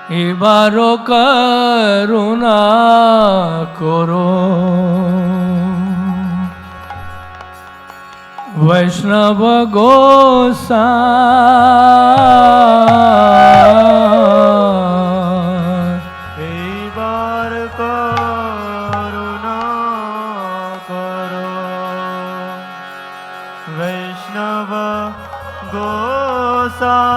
এবারও করুণা করো वैष्णव गोसाई এইবার করুণা করো বৈষ্ণব গোসাই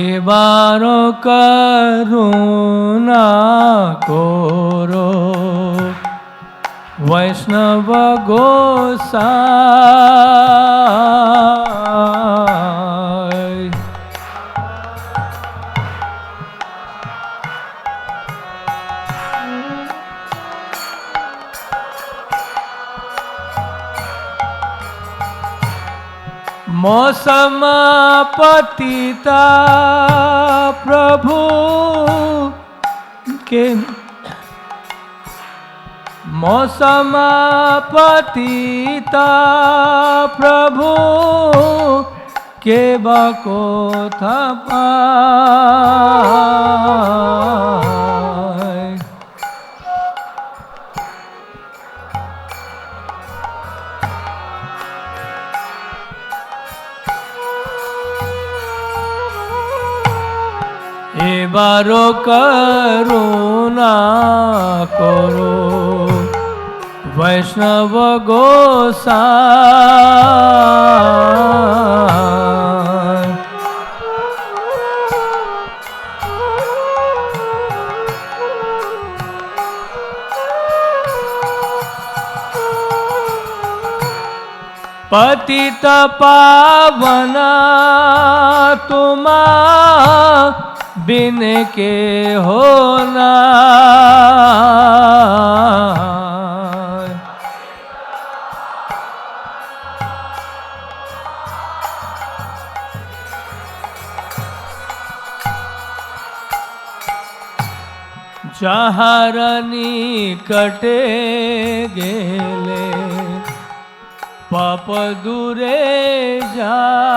এবারও করুণা করো वैष्णव गोसाई मौसम पतिता प्रभु के मौसम पतिता प्रभु के बको थपाय এবারও করুণা করো वैष्णव गोसाई पतित पावन तुमा बिन के होना যাহার নিকটে গেলে পাপ দূরে যায়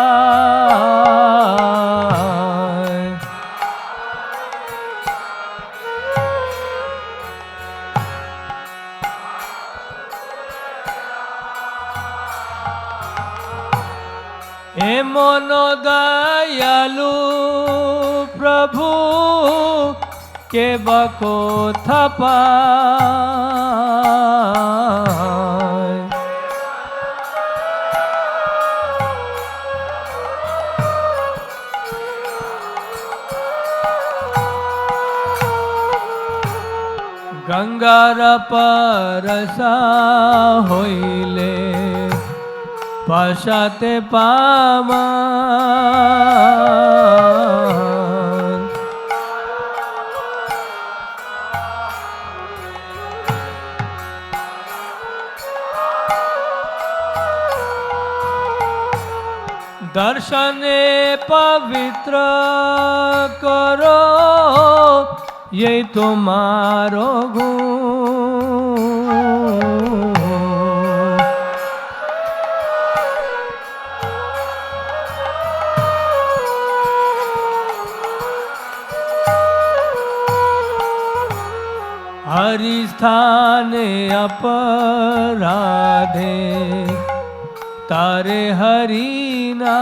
এমন দয়ালু প্রভু के बको थपाय गंगार परसा होइले पाशाते पामा दर्शने पवित्र करो ये तुम्हारो गुण हरि स्थाने अपराधे तारे हरि नाम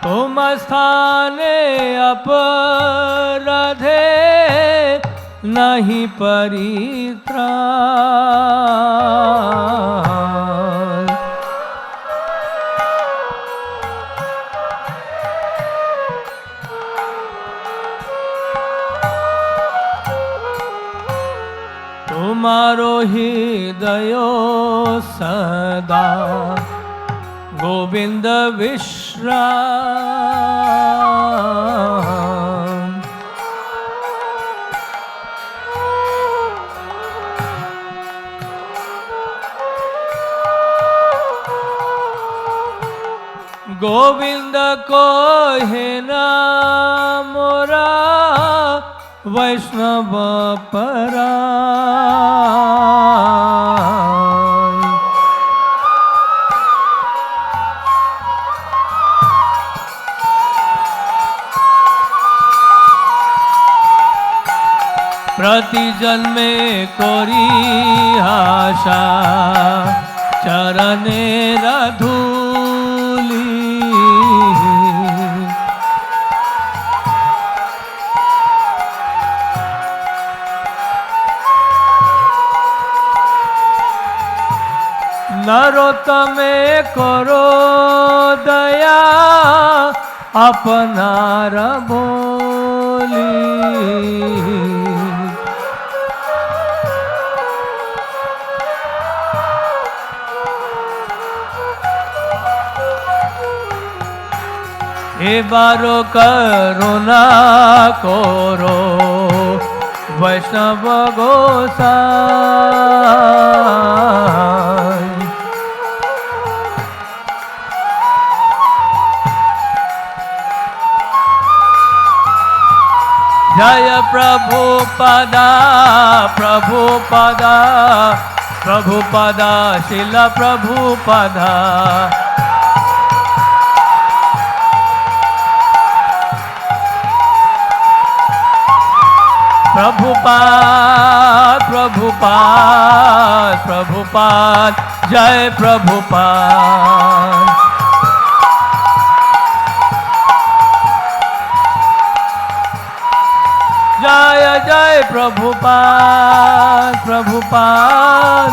तुम स्थाने अपराधे नहीं परित्राण तुम्हारो हृदय सदा गोविंद विश्राम गोविंद को है ना मोरा वैष्णव परा। प्रति जन्मे कोरी आशा चरणे धूली। नरोत्तमे करो दया अपनार बोली। एबारो करुणा करो वैष्णव गोसाई। जय प्रभुपदा प्रभुपदा प्रभुपदा शिल प्रभुपदा। प्रभुपाद प्रभुपाद प्रभुपाद जय प्रभुपाद। जय जय प्रभुपाद प्रभुपाद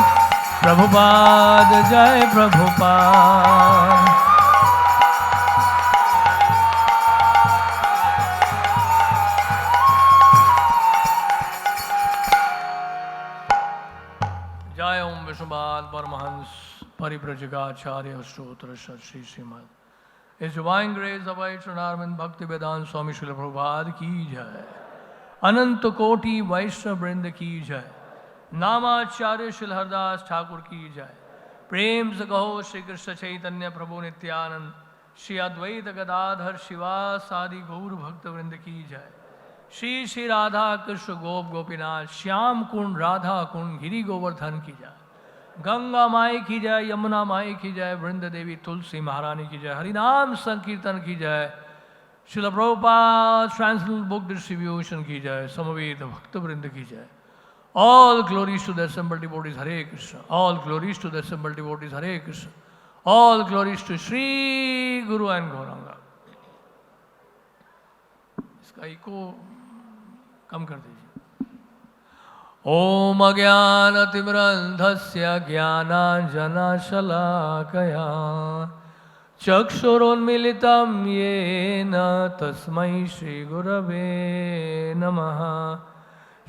प्रभुपाद जय प्रभुपाद। जय ओम विष्णुपाद परमहंस परिव्रजकाचार्य स्त्रोत्र श्री श्रीमद इस डिवाइन ग्रेस of Vaishnavarvind भक्ति वेदांत स्वामी श्रील प्रभुपाद की जय। अनंत कोटि वैष्णव वृंद की जय। नामाचार्य श्री हरदास ठाकुर की जय। प्रेम से कहो श्री कृष्ण चैतन्य प्रभु नित्यानंद श्री अद्वैत गदाधर शिवासादि गौर भक्त वृंद की जय। श्री श्री राधा कृष्ण गोप गोपीनाथ श्याम कुंड राधा कुंड गिरी गोवर्धन की जय। गंगा माई की जय, यमुना माई की जय, वृंद देवी तुलसी महारानी की जय। हरिनाम संकीर्तन की जय। Srila Prabhupada translation book distribution की जय। समवेत भक्त वृंद की जय। All glories to the assembled devotees, Hare Krishna. All glories to the assembled devotees, Hare Krishna. All glories to Sri Guru and Gauranga. इसका इको कम कर दीजिए। ओम अज्ञानतिमिरन्धस्य ज्ञानाञ्जनशलाकया चक्षुरुन्मीलितं येन तस्मै श्रीगुरवे नमः।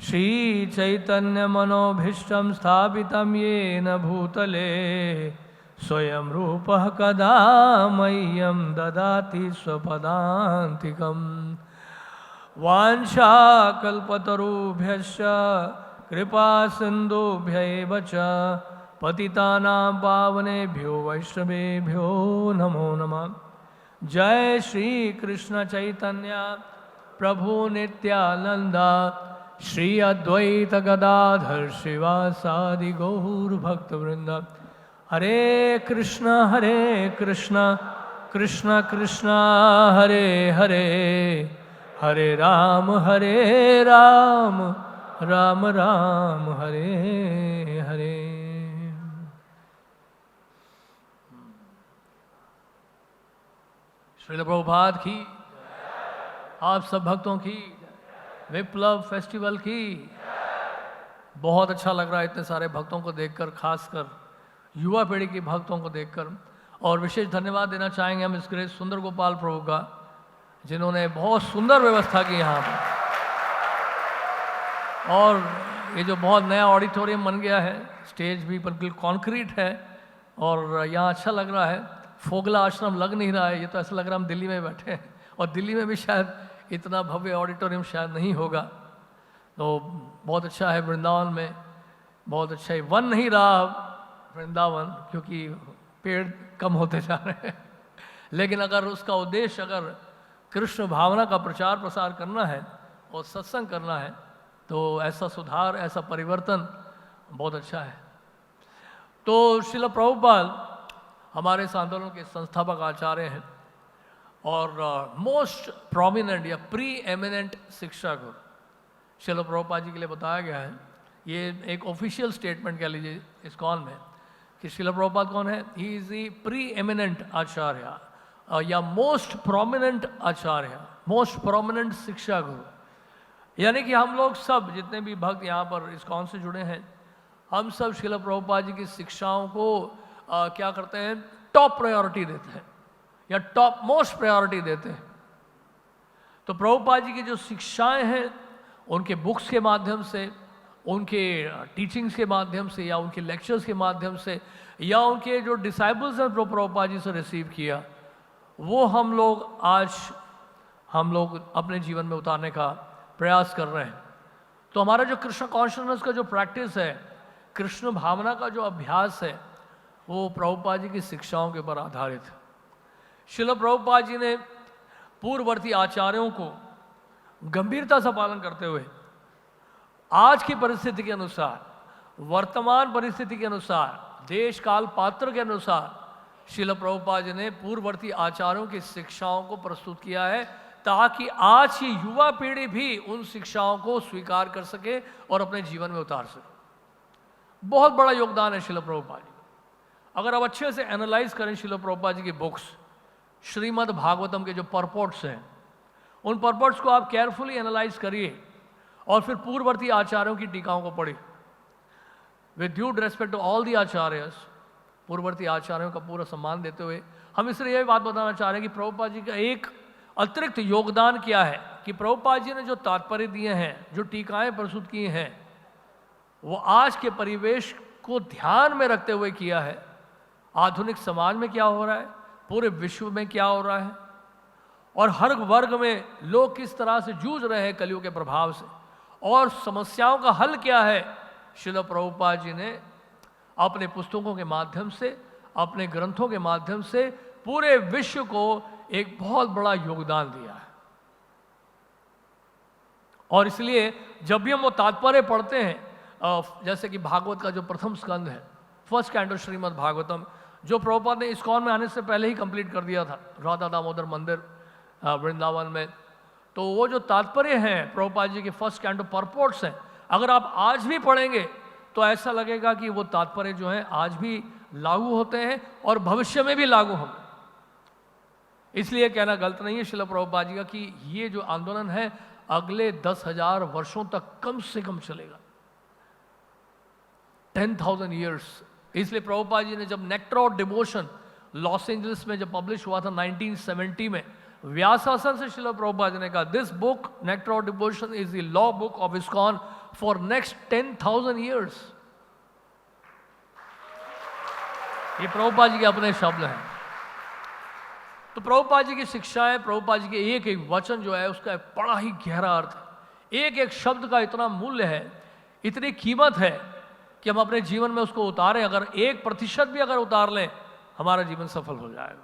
श्रीचैतन्यमनोभीष्टं स्थापितं येन भूतले स्वयं रूपः कदा मह्यं ददाति स्वपदान्तिकम्। वाञ्छाकल्पतरुभ्यश्च कृपा सिन्धुभ्यैव च पतितानां पावनेभ्यो वैष्णवेभ्यो नमो नमः। जय श्री कृष्ण चैतन्य प्रभु नित्यानंद श्री अद्वैत गदाधर शिवासादि गौर भक्त वृंद। हरे कृष्ण कृष्ण कृष्ण हरे हरे, हरे राम राम राम हरे हरे। श्रील प्रभुपाद की, आप सब भक्तों की, विप्लव फेस्टिवल की। बहुत अच्छा लग रहा है इतने सारे भक्तों को देखकर, खासकर युवा पीढ़ी के भक्तों को देखकर। और विशेष धन्यवाद देना चाहेंगे हम इस ग्रेस सुंदर गोपाल प्रभु का, जिन्होंने बहुत सुंदर व्यवस्था की यहाँ पर। और ये जो बहुत नया ऑडिटोरियम बन गया है, स्टेज भी बिल्कुल कॉन्क्रीट है और यहाँ अच्छा लग रहा है। फोगला आश्रम लग नहीं रहा है, ये तो ऐसा लग रहा है हम दिल्ली में बैठे हैं। और दिल्ली में भी शायद इतना भव्य ऑडिटोरियम शायद नहीं होगा। तो बहुत अच्छा है। वृंदावन में बहुत अच्छा है। वन नहीं रहा वृंदावन, क्योंकि पेड़ कम होते जा रहे हैं। लेकिन अगर उसका उद्देश्य अगर कृष्ण भावना का प्रचार प्रसार करना है और सत्संग करना है, तो ऐसा सुधार, ऐसा परिवर्तन बहुत अच्छा है। तो श्रील प्रभुपाद हमारे इस आंदोलन के संस्थापक आचार्य हैं और मोस्ट प्रोमिनेंट या प्री एमिनेंट शिक्षा गुरु श्रील प्रभुपाद जी के लिए बताया गया है। ये एक ऑफिशियल स्टेटमेंट कह लीजिए इस्कॉन में कि श्रील प्रभुपाद कौन है। He is the pre eminent acharya या most prominent acharya, most prominent shiksha guru. यानी कि हम लोग सब जितने भी भक्त यहाँ पर इस्कॉन से जुड़े हैं, हम सब श्रील प्रभुपाद जी की शिक्षाओं को क्या करते हैं, टॉप प्रायोरिटी देते हैं या टॉप मोस्ट प्रायोरिटी देते हैं। तो प्रभुपाद जी की जो शिक्षाएं हैं, उनके बुक्स के माध्यम से, उनके टीचिंग्स के माध्यम से या उनके लेक्चर्स के माध्यम से या उनके जो डिसाइबल्स हैं जो प्रभुपाद जी से रिसीव किया, वो हम लोग अपने जीवन में उतारने का प्रयास कर रहे हैं। तो हमारा जो कृष्ण कॉन्शियसनेस का जो प्रैक्टिस है, कृष्ण भावना का जो अभ्यास है, वो प्रभुपाद जी की शिक्षाओं के ऊपर आधारित है। श्रील प्रभुपाद जी ने पूर्ववर्ती आचार्यों को गंभीरता से पालन करते हुए आज की परिस्थिति के अनुसार, वर्तमान परिस्थिति के अनुसार, देश काल पात्र के अनुसार श्रील प्रभुपाद जी ने पूर्ववर्ती आचार्यों की शिक्षाओं को प्रस्तुत किया है, ताकि आज की युवा पीढ़ी भी उन शिक्षाओं को स्वीकार कर सके और अपने जीवन में उतार सके। बहुत बड़ा योगदान है श्रील प्रभुपाद जी। अगर आप अच्छे से एनालाइज करें श्रील प्रभुपाद जी की बुक्स, श्रीमद् भागवतम के जो परपोर्ट्स हैं, उन परपोर्ट्स को आप केयरफुली एनालाइज करिए और फिर पूर्ववर्ती आचार्यों की टीकाओं को पढ़िए। With due respect to all the आचार्यस, पूर्ववर्ती आचार्यों का पूरा सम्मान देते हुए हम इसलिए यही बात बताना चाह रहे हैं कि प्रभुपाद जी का एक अतिरिक्त योगदान क्या है कि प्रभुपाद जी ने जो तात्पर्य दिए हैं, जो टीकाएं प्रस्तुत की हैं, वो आज के परिवेश को ध्यान में रखते हुए किया है। आधुनिक समाज में क्या हो रहा है, पूरे विश्व में क्या हो रहा है और हर वर्ग में लोग किस तरह से जूझ रहे हैं कलयुग के प्रभाव से, और समस्याओं का हल क्या है। श्रील प्रभुपाद जी ने अपने पुस्तकों के माध्यम से, अपने ग्रंथों के माध्यम से पूरे विश्व को एक बहुत बड़ा योगदान दिया है। और इसलिए जब भी हम वो तात्पर्य पढ़ते हैं, जैसे कि भागवत का जो प्रथम स्कंद है, फर्स्ट कैंटो श्रीमद् भागवतम, जो प्रभुपाद ने इस्कॉन में आने से पहले ही कंप्लीट कर दिया था राधा दामोदर मंदिर वृंदावन में, तो वो जो तात्पर्य हैं प्रभुपाद जी के फर्स्ट कैंटो परपोर्ट्स हैं, अगर आप आज भी पढ़ेंगे तो ऐसा लगेगा कि वो तात्पर्य जो हैं आज भी लागू होते हैं और भविष्य में भी लागू होंगे। इसलिए कहना गलत नहीं है श्रील प्रभुपाद जी का कि ये जो आंदोलन है अगले 10,000 वर्षों तक कम से कम चलेगा, 10,000 ईयर्स। इसलिए प्रभुपाद जी ने जब nectar of devotion Los Angeles में जब पब्लिश हुआ था 1970 में, व्यासासन से श्रील प्रभुपाद जी ने कहा, this book nectar of devotion is the law book of ISKCON for next 10,000 years. ये प्रभुपाद जी के अपने शब्द हैं। तो प्रभुपाद जी की शिक्षाएं, प्रभुपाद जी के एक एक वचन जो है उसका बड़ा ही गहरा अर्थ है। एक एक शब्द का इतना मूल्य है, इतनी कीमत है कि हम अपने जीवन में उसको उतारें। अगर 1% भी अगर उतार लें, हमारा जीवन सफल हो जाएगा।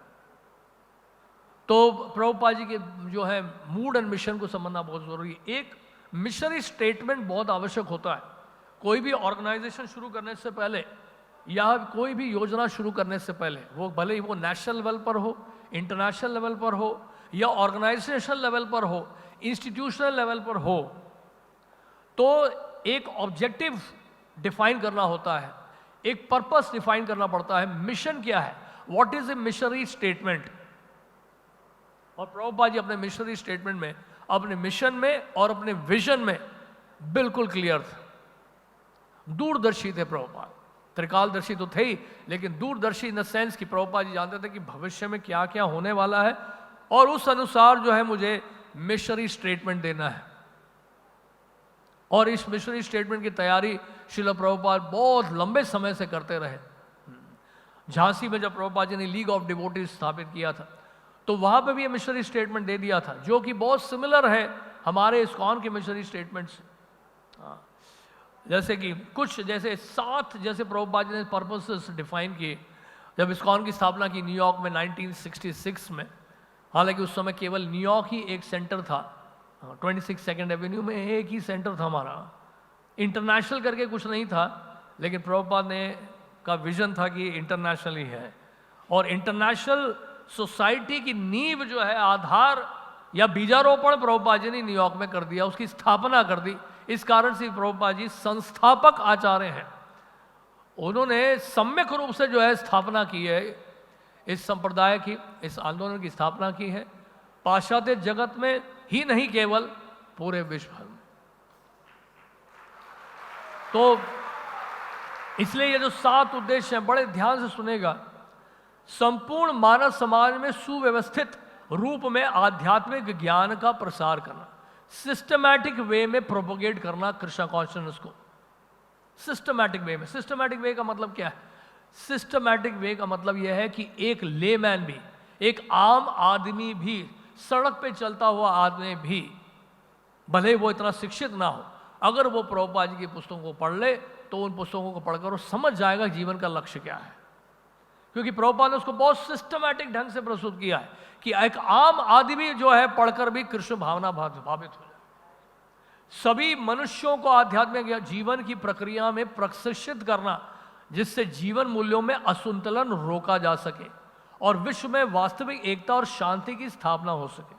तो प्रभुपाद जी के जो है मूड एंड मिशन को समझना बहुत जरूरी है। एक मिशनरी स्टेटमेंट बहुत आवश्यक होता है। कोई भी ऑर्गेनाइजेशन शुरू करने से पहले या कोई भी योजना शुरू करने से पहले, वो भले ही वो नेशनल लेवल पर हो, इंटरनेशनल लेवल पर हो या ऑर्गेनाइजेशन लेवल पर हो, इंस्टीट्यूशनल लेवल पर हो, तो एक ऑब्जेक्टिव डिफाइन करना होता है, एक पर्पस डिफाइन करना पड़ता है। मिशन क्या है, what is a missionary statement. और प्रभुपाद जी अपने मिशनरी स्टेटमेंट में, अपने मिशन में और अपने विजन में बिल्कुल क्लियर थे, दूरदर्शी थे प्रभुपाद। त्रिकालदर्शी तो थे ही, लेकिन दूरदर्शी इन द सेंस कि प्रभुपाद जी जानते थे कि भविष्य में क्या क्या होने वाला है और उस अनुसार जो है मुझे मिशनरी स्टेटमेंट देना है। और इस मिशनरी स्टेटमेंट की तैयारी श्रील प्रभुपाद बहुत लंबे समय से करते रहे। झांसी में जब प्रभुपाद जी ने लीग ऑफ डिवोटीज स्थापित किया था, तो वहां पे भी ये मिशनरी स्टेटमेंट दे दिया था, जो कि बहुत सिमिलर है हमारे इस्कॉन के मिशनरी स्टेटमेंट से। जैसे कि कुछ जैसे 7 जैसे प्रभुपाद जी ने पर्पसेस डिफाइन किए, जब इस्कॉन की स्थापना की न्यूयॉर्क में 1966 में, हालांकि उस समय केवल न्यूयॉर्क ही एक सेंटर था, 26 सेकेंड एवेन्यू में एक ही सेंटर था हमारा, इंटरनेशनल करके कुछ नहीं था, लेकिन प्रभुपाद ने का विजन था कि इंटरनेशनल ही है। और इंटरनेशनल सोसाइटी की नींव जो है, आधार या बीजारोपण प्रभुपाद जी ने न्यूयॉर्क में कर दिया, उसकी स्थापना कर दी। इस कारण से प्रभुपाद जी संस्थापक आचार्य हैं। उन्होंने सम्यक रूप से जो है स्थापना की है, इस संप्रदाय की, इस आंदोलन की स्थापना की है, पाश्चात्य जगत में ही नहीं केवल पूरे विश्व भर में। तो इसलिए ये जो 7 उद्देश्य हैं, बड़े ध्यान से सुनेगा। संपूर्ण मानव समाज में सुव्यवस्थित रूप में आध्यात्मिक ज्ञान का प्रसार करना, सिस्टमैटिक वे में प्रोपोगेट करना कृष्णा कॉन्शियसनेस को, सिस्टमैटिक वे में। सिस्टमैटिक वे का मतलब क्या है? सिस्टमैटिक वे का मतलब यह है कि एक लेमैन भी, एक आम आदमी भी, सड़क पे चलता हुआ आदमी भी, भले वो इतना शिक्षित ना हो, अगर वो प्रभुपाद जी की पुस्तकों को पढ़ ले तो उन पुस्तकों को पढ़कर वो समझ जाएगा जीवन का लक्ष्य क्या है। क्योंकि प्रभुपाद ने उसको बहुत सिस्टमैटिक ढंग से प्रस्तुत किया है कि एक आम आदमी जो है पढ़कर भी कृष्ण भावना भावित हो जाए। सभी मनुष्यों को आध्यात्मिक जीवन की प्रक्रिया में प्रशिक्षित करना, जिससे जीवन मूल्यों में असंतुलन रोका जा सके और विश्व में वास्तविक एकता और शांति की स्थापना हो सके।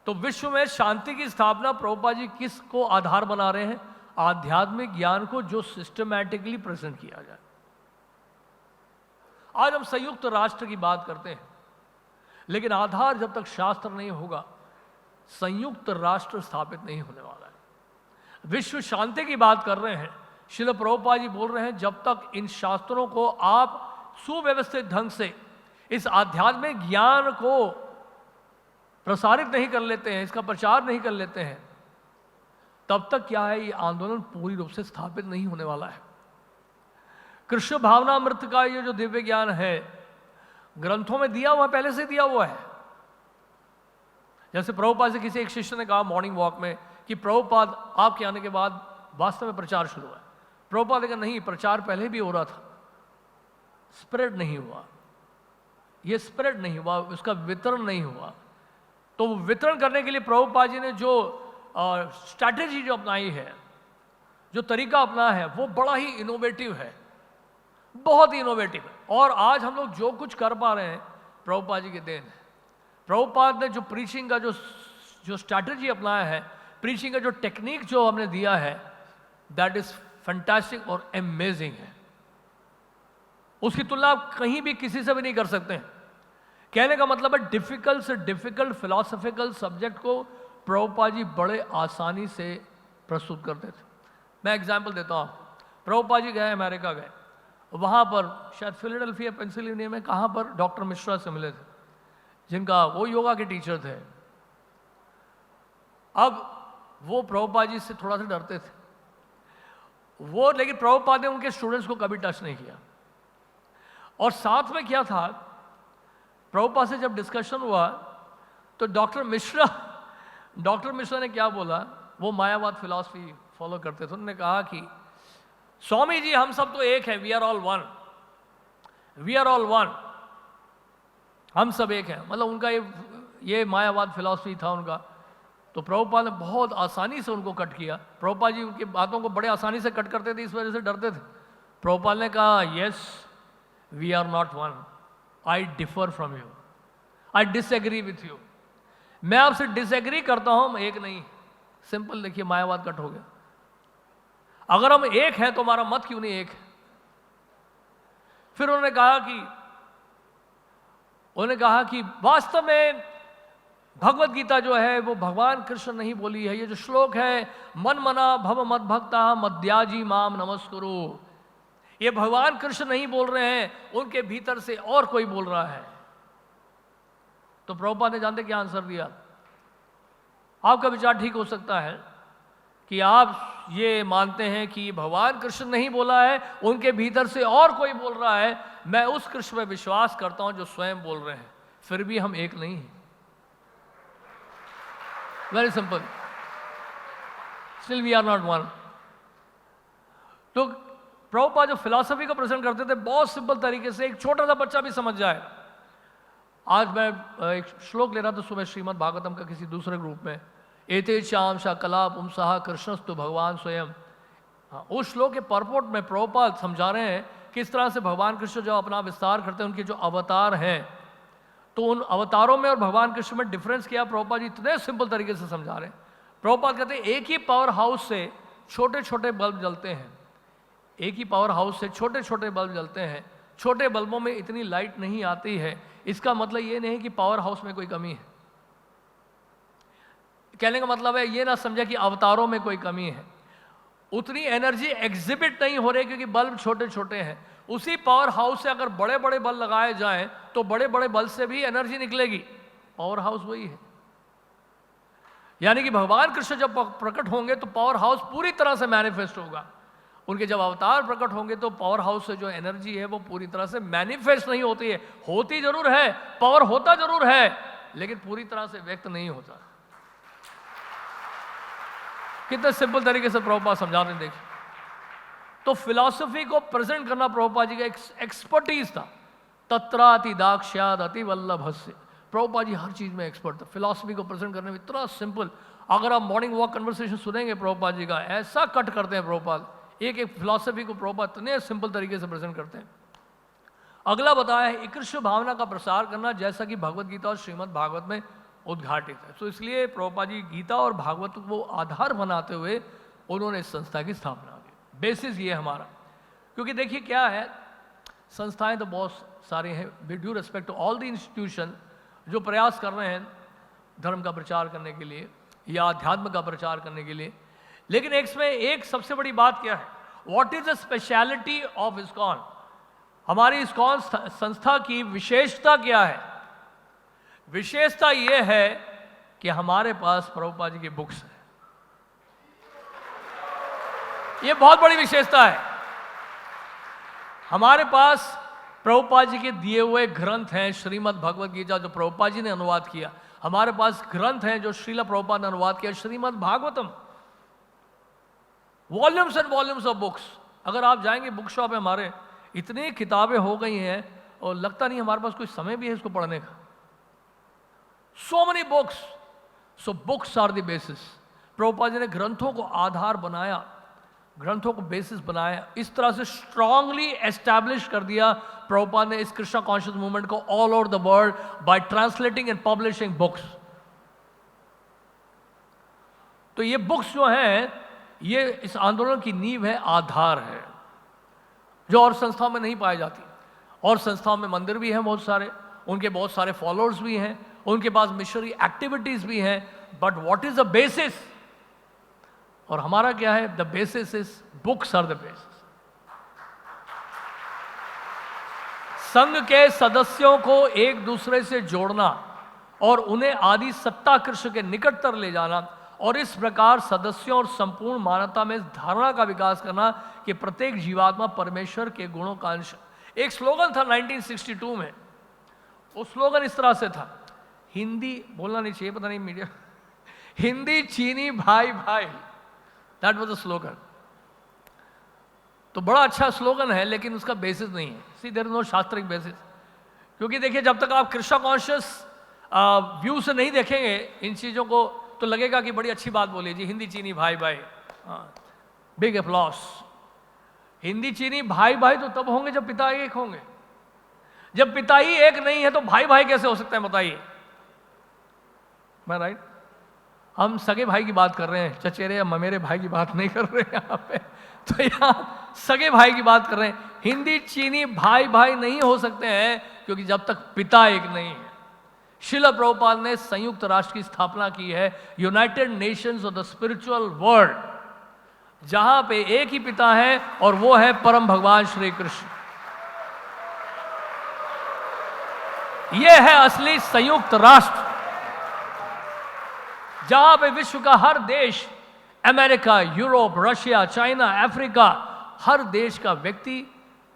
तो विश्व में शांति की स्थापना प्रभुपाद जी किसको आधार बना रहे हैं? आध्यात्मिक ज्ञान को, जो सिस्टमैटिकली प्रेजेंट किया जाए। आज हम संयुक्त राष्ट्र की बात करते हैं, लेकिन आधार जब तक शास्त्र नहीं होगा, संयुक्त राष्ट्र स्थापित नहीं होने वाला है। विश्व शांति की बात कर रहे हैं, श्रील प्रभुपाद जी बोल रहे हैं, जब तक इन शास्त्रों को आप सुव्यवस्थित ढंग से इस आध्यात्मिक ज्ञान को प्रसारित नहीं कर लेते हैं, इसका प्रचार नहीं कर लेते हैं, तब तक क्या है, ये आंदोलन पूरी रूप से स्थापित नहीं होने वाला है। कृष्ण भावनामृत का ये जो दिव्य ज्ञान है, ग्रंथों में दिया हुआ, पहले से दिया हुआ है। जैसे प्रभुपाद से किसी एक शिष्य ने कहा मॉर्निंग वॉक में कि प्रभुपाद आपके आने के बाद वास्तव में प्रचार शुरू हुआ है। प्रभुपाद ने कहा नहीं, प्रचार पहले भी हो रहा था, स्प्रेड नहीं हुआ, ये स्प्रेड नहीं हुआ, उसका वितरण नहीं हुआ। तो वितरण करने के लिए प्रभुपाद जी ने जो स्ट्रैटेजी जो अपनाई है, जो तरीका अपना है, वो बड़ा ही इनोवेटिव है, बहुत ही इनोवेटिव है। और आज हम लोग जो कुछ कर पा रहे हैं, प्रभुपाद जी के देन है। प्रभुपाद ने जो प्रीचिंग का जो स्ट्रैटेजी अपनाया है, प्रीचिंग का जो टेक्निक जो हमने दिया है, दैट इज फैंटास्टिक और अमेजिंग है। उसकी तुलना आप कहीं भी किसी से भी नहीं कर सकते हैं। कहने का मतलब है, डिफिकल्ट से डिफिकल्ट फिलोसॉफिकल सब्जेक्ट को प्रभुपाद जी बड़े आसानी से प्रस्तुत करते थे। मैं एग्जाम्पल देता हूँ आपको। प्रभुपाद जी गए, अमेरिका गए, वहाँ पर शायद फिलाडेल्फिया पेंसिल्वेनिया में, कहाँ पर, डॉक्टर मिश्रा से मिले थे, जिनका वो योगा के टीचर थे। अब वो प्रभुपाद जी से थोड़ा सा डरते थे वो, लेकिन प्रभुपाद ने उनके स्टूडेंट्स को कभी टच नहीं किया। और साथ में क्या था, प्रभुपाद से जब डिस्कशन हुआ तो डॉक्टर मिश्रा ने क्या बोला, वो मायावाद फिलॉसफी फॉलो करते थे। उन्होंने कहा कि स्वामी जी, हम सब तो एक हैं, we are all one, we are all one, हम सब एक हैं। मतलब उनका ये मायावाद फिलॉसफी था उनका। तो प्रभुपाद ने बहुत आसानी से उनको कट किया। प्रभुपाद जी उनकी बातों को बड़े आसानी से कट करते थे, इस वजह से डरते थे। प्रभुपाद ने कहा, yes we are not one, I differ from you, I disagree with you. मैं आपसे डिसएग्री करता हूं, हम एक नहीं। सिंपल, देखिए मायावाद कट हो गया। अगर हम एक हैं तो हमारा मत क्यों नहीं एक है? फिर उन्होंने कहा कि वास्तव में भगवत गीता जो है वो भगवान कृष्ण नहीं बोली है। ये जो श्लोक है, मन मना भव मद भक्ता मद्याजी माम नमस्कुरु, ये भगवान कृष्ण नहीं बोल रहे हैं, उनके भीतर से और कोई बोल रहा है। तो प्रभुपाद ने जानते क्या आंसर दिया? आपका विचार ठीक हो सकता है कि आप ये मानते हैं कि भगवान कृष्ण नहीं बोला है, उनके भीतर से और कोई बोल रहा है। मैं उस कृष्ण में विश्वास करता हूं जो स्वयं बोल रहे हैं, फिर भी हम एक नहीं हैं। Very simple, still we are not one. तो प्रभुपाद जो फिलॉसफी को प्रेजेंट करते थे बहुत सिंपल तरीके से, एक छोटा सा बच्चा भी समझ जाए। आज मैं एक श्लोक ले रहा था सुबह श्रीमद् भागवतम का किसी दूसरे ग्रुप में, एते श्याम शा कला पुंसहा कृष्णस्तु भगवान स्वयं। उस श्लोक के परपोर्ट में प्रभुपाद समझा रहे हैं किस तरह से भगवान कृष्ण जब अपना विस्तार करते हैं, उनके जो अवतार हैं, तो उन अवतारों में और भगवान कृष्ण में डिफरेंस किया प्रभुपाद जी इतने सिंपल तरीके से समझा रहे हैं। प्रभुपाद कहते हैं एक ही पावर हाउस से छोटे छोटे बल्ब जलते हैं, एक ही पावर हाउस से छोटे छोटे बल्ब जलते हैं, छोटे बल्बों में इतनी लाइट नहीं आती है। इसका मतलब ये नहीं कि पावर हाउस में कोई कमी है। कहने का मतलब है ये ना समझे कि अवतारों में कोई कमी है, उतनी एनर्जी एग्जिबिट नहीं हो रही क्योंकि बल्ब छोटे छोटे हैं। उसी पावर हाउस से अगर बड़े बड़े बल्ब लगाए जाएं तो बड़े बड़े बल्ब से भी एनर्जी निकलेगी। पावर हाउस वही है, यानी कि भगवान कृष्ण जब प्रकट होंगे तो पावर हाउस पूरी तरह से मैनिफेस्ट होगा। उनके जब अवतार प्रकट होंगे तो पावर हाउस से जो एनर्जी है वो पूरी तरह से मैनिफेस्ट नहीं होती है, होती जरूर है, पावर होता जरूर है, लेकिन पूरी तरह से व्यक्त नहीं होता। कितने सिंपल तरीके से प्रभुपाद समझाते हैं देखिए। तो फिलॉसफी को प्रेजेंट करना प्रभुपाद जी का एक एक्सपर्टीज था। तत्राति दाक्ष्याद अति वल्लभस्य, प्रभुपाद जी हर चीज में एक्सपर्ट था। फिलॉसफी को प्रेजेंट करने में इतना सिंपल, अगर आप मॉर्निंग वॉक कन्वर्सेशन सुनेंगे प्रभुपाद जी का, ऐसा कट करते हैं प्रभुपाद, एक एक फिलॉसफी को प्रभुपाद इतने सिंपल तरीके से प्रेजेंट करते हैं। अगला बताया है ईकृष्ण भावना का प्रसार करना, जैसा कि भगवत गीता और श्रीमद् भागवत में उद्घाटित है। तो इसलिए प्रभुपाद जी गीता और भागवत को आधार बनाते हुए उन्होंने इस संस्था की स्थापना की। बेसिस ये हमारा, क्योंकि देखिए क्या है, संस्थाएं तो बहुत सारे हैं, with due respect to all the institution जो प्रयास कर रहे हैं धर्म का प्रचार करने के लिए या अध्यात्म का प्रचार करने के लिए, लेकिन इसमें एक सबसे बड़ी बात क्या है, what is the speciality of ISKCON, हमारी इस्कॉन संस्था की विशेषता क्या है। विशेषता यह है कि हमारे पास प्रभुपाद जी की बुक्स है, यह बहुत बड़ी विशेषता है। हमारे पास प्रभुपाद जी के दिए हुए ग्रंथ हैं, श्रीमद् भगवत गीता जो प्रभुपाद जी ने अनुवाद किया, हमारे पास ग्रंथ हैं जो श्रील प्रभुपाद ने अनुवाद किया, Shrimad Bhagavatam, volumes and volumes of books. अगर आप जाएंगे बुक शॉप में, हमारे इतनी किताबें हो गई हैं और लगता नहीं हमारे पास कोई समय भी है इसको पढ़ने का। So many books, so books are the basis. Prabhupada ji ने ग्रंथों को आधार बनाया, ग्रंथों को बेसिस बनाया, इस तरह से स्ट्रांगली एस्टैब्लिश कर दिया प्रभुपाद ने इस कृष्णा कॉन्शियस मूवमेंट को all over the world by translating and publishing books. तो ये बुक्स जो हैं ये इस आंदोलन की नींव है, आधार है, जो और संस्थाओं में नहीं पाई जाती। और संस्थाओं में मंदिर भी हैं बहुत सारे, उनके बहुत सारे फॉलोअर्स भी हैं, उनके पास मिशनरी एक्टिविटीज भी हैं, but what is the basis, और हमारा क्या है, the basis is books are the basis. संघ के सदस्यों को एक दूसरे से जोड़ना और उन्हें आदि सत्ता कृष्ण के निकटतर ले जाना, और इस प्रकार सदस्यों और संपूर्ण मानवता में इस धारणा का विकास करना कि प्रत्येक जीवात्मा परमेश्वर के गुणों का अंश। एक स्लोगन था 1962 में, वो स्लोगन इस तरह से था, हिंदी बोलना नहीं चाहिए, पता नहीं मीडिया, हिंदी चीनी भाई भाई, दैट वाज द स्लोगन। तो बड़ा अच्छा स्लोगन है, लेकिन उसका बेसिस नहीं है। सी देयर इज नो शास्त्रिक बेसिस, क्योंकि देखिए जब तक आप कृष्णा कॉन्शियस व्यू से नहीं देखेंगे इन चीज़ों को तो लगेगा कि बड़ी अच्छी बात बोली जी, हिंदी चीनी भाई भाई, बिग अप्लॉस। हिंदी चीनी भाई भाई तो तब होंगे जब पिता एक होंगे, जब पिता ही एक नहीं है तो भाई भाई कैसे हो सकते हैं बताइए, मैं राइट? हम सगे भाई की बात कर रहे हैं, चचेरे या ममेरे भाई की बात नहीं कर रहे हैं यहाँ पे, तो यहाँ सगे भाई की बात कर रहे हैं। हिंदी चीनी भाई भाई नहीं हो सकते हैं क्योंकि जब तक पिता एक नहीं है। श्रील प्रभुपाद ने संयुक्त राष्ट्र की स्थापना की है, United Nations of the spiritual world, जहां पे एक ही पिता है और वो है परम भगवान श्री कृष्ण। यह है असली संयुक्त राष्ट्र, जहां पे विश्व का हर देश, America, Europe, Russia, China, Africa, हर देश का व्यक्ति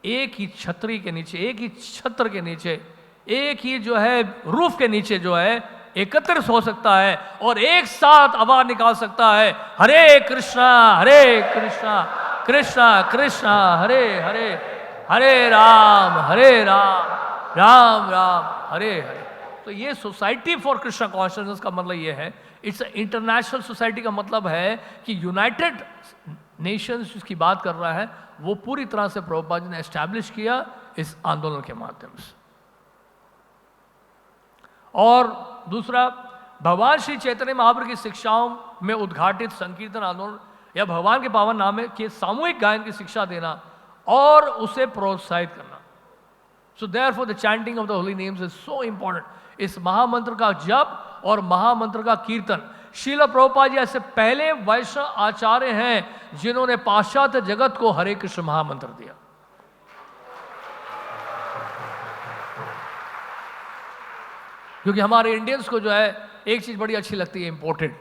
एक ही छतरी के नीचे, एक ही छत्र के नीचे, एक ही जो है रूफ के नीचे जो है एकत्रित हो सकता है और एक साथ आवाज निकाल सकता है, हरे कृष्णा कृष्णा कृष्णा हरे हरे, हरे राम राम राम हरे हरे। तो ये सोसाइटी फॉर कृष्णा कॉन्शियसनेस का मतलब ये है, इट्स इंटरनेशनल सोसाइटी का मतलब है कि यूनाइटेड नेशंस जिसकी बात कर रहा है वो पूरी तरह से प्रभुपाद जी ने एस्टैब्लिश किया इस आंदोलन के माध्यम से। और दूसरा, भगवान श्री चैतन्य महाप्रभु की शिक्षाओं में उद्घाटित संकीर्तन आंदोलन या भगवान के पावन नाम के सामूहिक गायन की शिक्षा देना और उसे प्रोत्साहित करना। So therefore the chanting of the holy names is so important. इस महामंत्र का जप और महामंत्र का कीर्तन, श्रील प्रभुपाद जी ऐसे पहले वैष्णव आचार्य हैं जिन्होंने पाश्चात्य जगत को हरे कृष्ण महामंत्र दिया। क्योंकि हमारे इंडियंस को जो है एक चीज बड़ी अच्छी लगती है, इंपोर्टेड।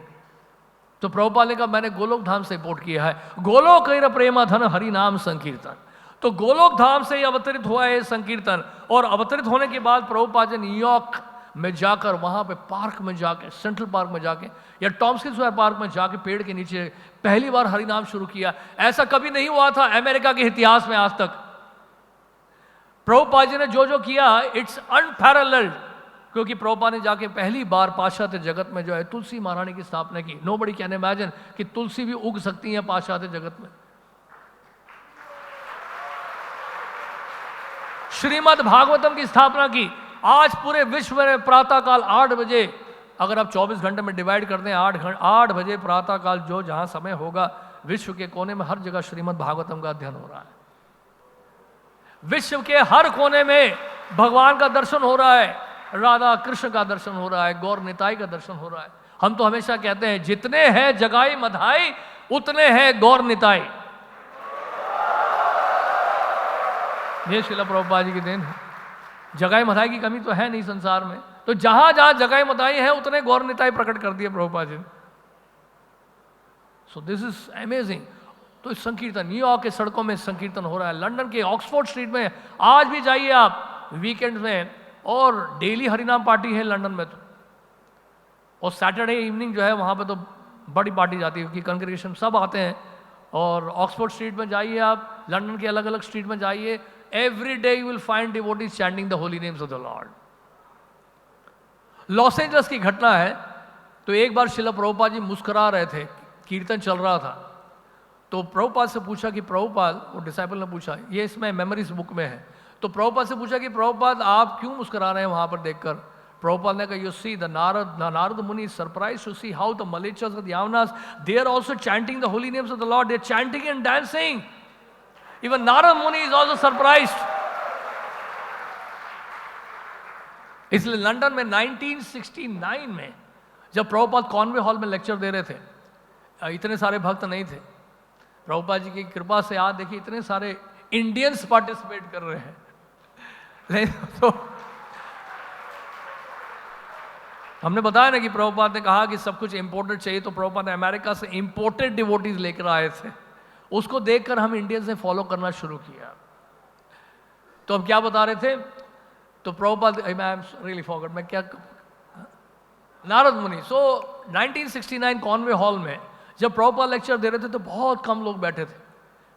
तो प्रभुपाद ने कहा मैंने गोलोक धाम से इंपोर्ट किया है, गोलोक प्रेमा धन हरि नाम संकीर्तन। तो गोलोक धाम से ही अवतरित हुआ है संकीर्तन। और अवतरित होने के बाद प्रभुपाद जी न्यूयॉर्क में जाकर, वहां पे पार्क में जाके, सेंट्रल पार्क में जाके या टॉम्सन स्क्वायर पार्क में जाके पेड़ के नीचे पहली बार हरि नाम शुरू किया। ऐसा कभी नहीं हुआ था अमेरिका के इतिहास में आज तक। प्रभुपाद जी ने जो जो किया इट्स अनपैरेलल्ड, क्योंकि प्रभुपाद ने जाके पहली बार पाश्चात्य जगत में जो है तुलसी महारानी की स्थापना की। नोबडी कैन इमेजिन कि तुलसी भी उग सकती है पाश्चात्य जगत में। श्रीमद् भागवतम की स्थापना की। आज पूरे विश्व में प्रातःकाल 8 बजे, अगर आप 24 घंटे में डिवाइड कर दें, 8 बजे प्रातःकाल जो जहां समय होगा, विश्व के कोने में हर जगह श्रीमद् भागवतम का अध्ययन हो रहा है। विश्व के हर कोने में भगवान का दर्शन हो रहा है, राधा कृष्ण का दर्शन हो रहा है, गौर निताई का दर्शन हो रहा है। हम तो हमेशा कहते हैं जितने हैं जगाई मधाई उतने हैं गौर निताई। ये श्रील प्रभुपाद जी की देन है। जगाई मधाई की कमी तो है नहीं संसार में, तो जहां जहां जगाई मधाई है उतने गौर निताई प्रकट कर दिए प्रभुपाद जी ने। सो दिस इज अमेजिंग। तो इस संकीर्तन, न्यूयॉर्क के सड़कों में संकीर्तन हो रहा है, लंदन के ऑक्सफोर्ड स्ट्रीट में आज भी जाइए आप वीकेंड में, और डेली हरिनाम पार्टी है लंदन में तो। और सैटरडे इवनिंग जो है वहाँ पे तो बड़ी पार्टी जाती है, क्योंकि कंग्रेगेशन सब आते हैं। और ऑक्सफोर्ड स्ट्रीट में जाइए आप, लंदन के अलग अलग स्ट्रीट में जाइए, every day you will find devotees chanting the holy names of the Lord. Los Angeles की घटना है। तो एक बार श्रील प्रभुपाद जी मुस्कुरा रहे थे, कीर्तन चल रहा था, तो प्रभुपाद से पूछा कि प्रभुपाद, वो डिसाइपल ने पूछा, ये इसमें मेमोरीज बुक में है, तो प्रभुपाद से पूछा कि प्रभुपाद आप क्यों मुस्कुरा रहे हैं वहां पर देखकर। प्रभुपाद ने कहा, you see the Narada Muni surprise to see how the mlecchas और the yavanas they are also chanting the holy names of the Lord, they are chanting and dancing. Even Narada Muni is also surprised. इसलिए लंदन में 1969 में जब प्रभुपाद कॉन्वे हॉल में lecture दे रहे थे, इतने सारे भक्त नहीं थे, प्रभुपाद जी की कृपा से आज देखिए इतने सारे इंडियंस पार्टिसिपेट कर रहे हैं। तो हमने बताया ना कि प्रभुपाद ने कहा कि सब कुछ इंपोर्टेड चाहिए, तो प्रभुपाद ने अमेरिका से इंपोर्टेड डिवोटीज लेकर आए थे। उसको देखकर हम इंडियंस ने फॉलो करना शुरू किया। तो हम क्या बता रहे थे, तो Prabhupada, I am really forgot, मैं क्या, नारद मुनि। सो 1969 कॉन्वे हॉल में जब प्रभुपाद लेक्चर दे रहे थे तो बहुत कम लोग बैठे थे,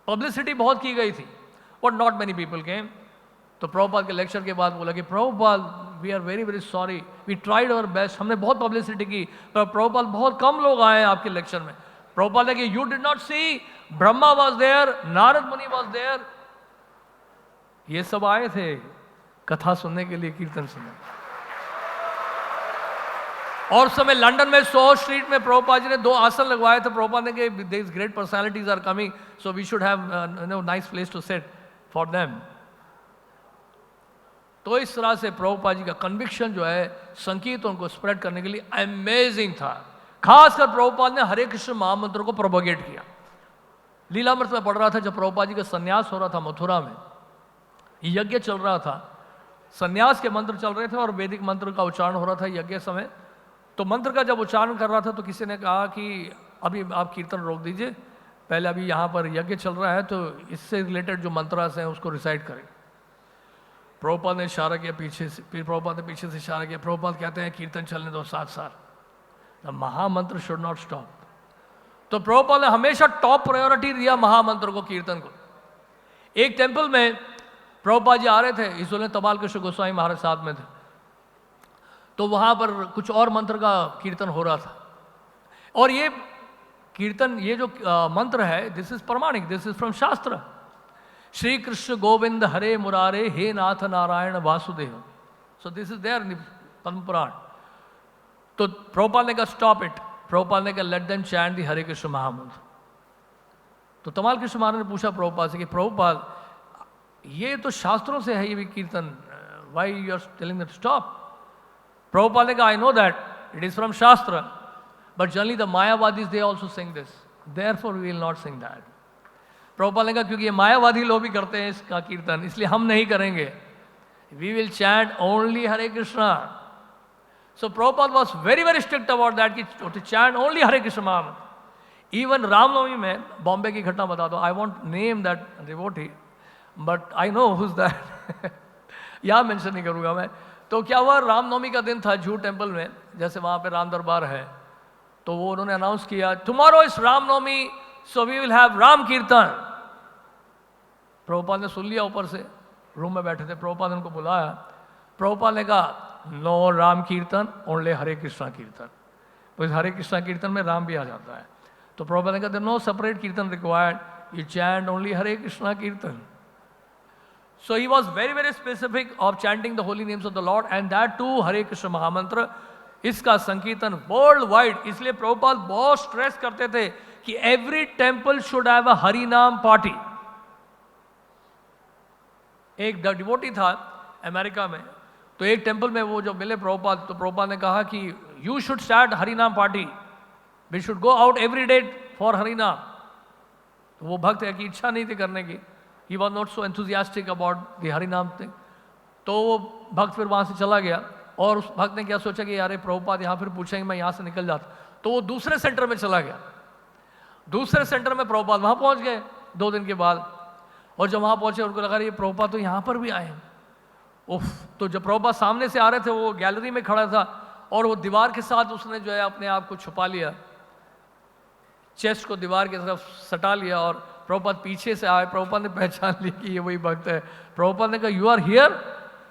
पब्लिसिटी बहुत की गई थी, but not many people came. तो प्रभुपाद के लेक्चर के बाद बोला कि Prabhupada we are very very sorry, we tried our best, हमने बहुत पब्लिसिटी की, पर प्रभुपाद बहुत कम लोग आए आपके लेक्चर में। प्रभुपाद ने कि you did not see, Brahma was there, Narada Muni was there, ये सब आए थे कथा सुनने के लिए, कीर्तन सुनने। और समय लंदन में सो स्ट्रीट में प्रभुपाद जी ने 2 आसन लगवाए थे। प्रभुपाद ने कहा this great personalities are coming, so we should have nice place to sit for them. तो इस तरह से प्रभुपाद जी का कन्विक्शन जो है संकीर्तन को स्प्रेड करने के लिए अमेजिंग था। खासकर प्रभुपाद ने हरे कृष्ण महामंत्र को प्रोपोगेट किया। लीलामृत में पढ़ रहा था, जब प्रभुपाद जी का संन्यास हो रहा था मथुरा में, यज्ञ चल रहा था, संन्यास के मंत्र चल रहे थे और वैदिक मंत्र का उच्चारण हो रहा था यज्ञ समय। तो मंत्र का जब उच्चारण कर रहा था तो किसी ने कहा कि अभी आप कीर्तन रोक दीजिए, पहले अभी यहाँ पर यज्ञ चल रहा है, तो इससे रिलेटेड जो मंत्रास हैं उसको रिसाइट करें। प्रभुपाद ने इशारा किया पीछे से, फिर प्रभुपाद ने पीछे से इशारा किया। प्रभुपाद कहते हैं कीर्तन चलने दो 7 साल, द महामंत्र शुड नॉट स्टॉप। तो प्रभुपाद ने हमेशा टॉप प्रायोरिटी दिया महामंत्र को, कीर्तन को। एक टेंपल में प्रभुपाद जी आ रहे थे, इसलिए तमाल कृष्ण गोस्वामी महाराज साथ में थे, तो वहां पर कुछ और मंत्र का कीर्तन हो रहा था। और ये कीर्तन, ये जो मंत्र है, this is pramanik, this is from shastra. Shri Krishna Govind Hare Murare हे नाथ Narayana Vasudeva. So this is their Padma Purana. तो प्रभुपाद ने कहा स्टॉप इट। प्रभुपाद ने कहा let them chant the Hare Krishna mahamantra. तो तमाल कृष्ण महाराज ने पूछा प्रभुपाद से कि प्रभुपाद ये तो शास्त्रों से है ये भी कीर्तन, why you are telling that stop? Prabhupada ने कहा I know that it is from shastra, but generally the Mayavadis they also sing this, therefore we will not sing that. Prabhupada ने कहा क्योंकि ये मायावादी लोग भी करते हैं इसका कीर्तन, इसलिए हम नहीं करेंगे। We will chant only Hare Krishna. So Prabhupada was very very strict about that कि to chant only Hare Krishna Mahamantra. Even Ramnavami में बॉम्बे की घटना बता दो, I won't name that devotee, but I know who's that. यहाँ मेंशन नहीं करूँगा मैं। तो क्या हुआ, रामनवमी का दिन था जूहू टेम्पल में, जैसे वहाँ पे राम दरबार है, तो वो उन्होंने अनाउंस किया tomorrow is Ramnavami so we will have Ram kirtan. Prabhupada ने सुन लिया, ऊपर से रूम में बैठे थे, प्रभुपाद ने उनको बुलाया। प्रभुपाद ने कहा नो राम कीर्तन, ओनली हरे कृष्णा कीर्तन। तो इस हरे कृष्णा कीर्तन में राम भी आ जाता है। तो प्रभुपाद ने कहा no separate kirtan required, you chant only Hare Krishna kirtan. So he was very very specific of chanting the holy names of the Lord and that too Hare Krishna mahamantra. इसका संकीर्तन वर्ल्ड वाइड, इसलिए प्रभुपाद बहुत स्ट्रेस करते थे कि every temple should have a Hari नाम party. एक devotee था अमेरिका में, तो एक टेंपल में वो जो मिले प्रभुपाद, तो प्रभुपाद ने कहा कि you should start harinam party, we should go out every day for harinam. तो वो भक्त है कि इच्छा नहीं थी करने की, he was not so enthusiastic about the हरिनाम थिंग। तो वो भक्त फिर वहाँ से चला गया, और उस भक्त ने क्या सोचा कि यार प्रभुपाद यहाँ फिर पूछेंगे, मैं यहाँ से निकल जाता। तो वो दूसरे सेंटर में चला गया। दूसरे सेंटर में प्रभुपाद वहाँ पहुँच गए 2 दिन के बाद, और जब वहाँ पहुँचे उनको लगा ये प्रभुपाद तो यहाँ पर भी आए। उफ, तो जब प्रभुपाद सामने से आ रहे थे, वो गैलरी में खड़ा था, और वो दीवार के साथ उसने जो है अपने आप को छुपा लिया, चेस्ट को दीवार की तरफ सटा लिया, और प्रभुपाद पीछे से आए। प्रभुपाद ने पहचान ली कि ये वही भक्त है। प्रभुपाद ने कहा you are here,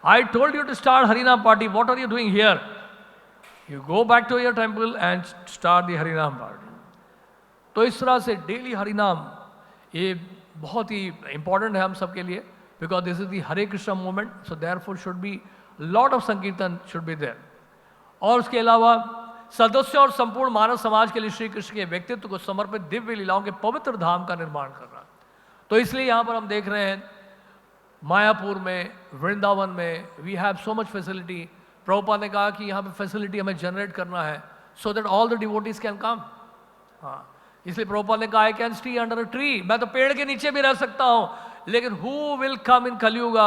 I told you to start harinam party, what are you doing here? You go back to your temple and start the harinam party. तो इस तरह से डेली हरिनाम ये बहुत ही इंपॉर्टेंट है हम सबके लिए, because this is the Hare Krishna movement, so therefore should be lot of sankirtan should be there. और उसके अलावा सदस्यों और संपूर्ण मानव समाज के लिए श्री कृष्ण के व्यक्तित्व को समर्पित दिव्य लीलाओं के पवित्र धाम का निर्माण करना। तो इसलिए यहाँ पर हम देख रहे हैं मायापुर में, वृंदावन में we have so much facility. Prabhupada ने कहा कि यहाँ पे फैसिलिटी हमें जनरेट करना है so that all the devotees can come. हाँ, इसलिए प्रभुपाद ने कहा I can stay under a tree, मैं तो पेड़ के नीचे भी रह सकता हूँ, लेकिन who will come in Kaliyuga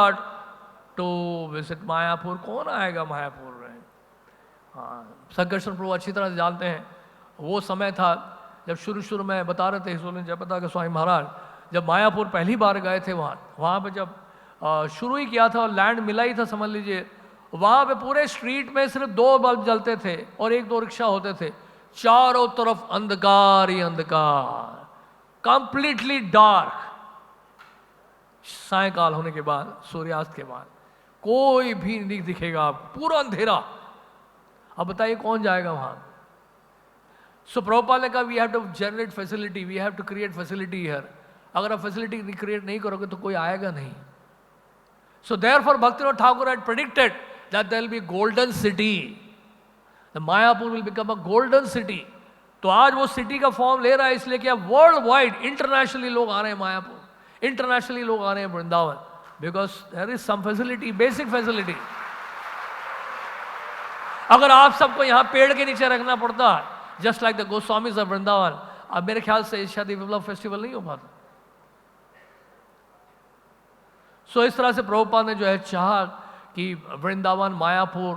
to visit Mayapur? कौन आएगा मायापुर में? हाँ, संकर्षण प्रभु अच्छी तरह से जानते हैं, वो समय था जब शुरू में बता रहे थे सोलन जयप्रकाश स्वामी महाराज, जब मायापुर पहली बार गए थे वहाँ पे जब शुरू ही किया था और लैंड मिला ही था समझ लीजिए, वहाँ पे पूरे स्ट्रीट में सिर्फ 2 बल्ब जलते थे और 1-2 रिक्शा होते थे, चारों तरफ अंधकार ही अंधकार, कंप्लीटली डार्क। सायकाल होने के बाद, सूर्यास्त के बाद कोई भी नहीं दिखेगा, पूरा अंधेरा। अब बताइए कौन जाएगा वहां? सो प्रभुपाद ने कहा we have to generate facility, we have to create facility here. अगर आप फैसिलिटी क्रिएट नहीं करोगे तो कोई आएगा नहीं। So therefore Bhaktinath Thakur had predicted that there will be golden city, the Mayapur will become a golden city. तो आज वो सिटी का फॉर्म ले रहा है, इसलिए कि वर्ल्ड वाइड इंटरनेशनली लोग आ रहे हैं मायापुर, इंटरनेशनली लोग आ रहे हैं Vrindavan, because there is some facility, basic facility. अगर आप सबको यहाँ पेड़ के नीचे रखना पड़ता just like the Goswamis of Vrindavan, अब मेरे ख्याल से शादी विप्लव फेस्टिवल नहीं हो पाता। सो इस तरह से प्रभुपाद ने जो है चाहा कि Vrindavan, Mayapur,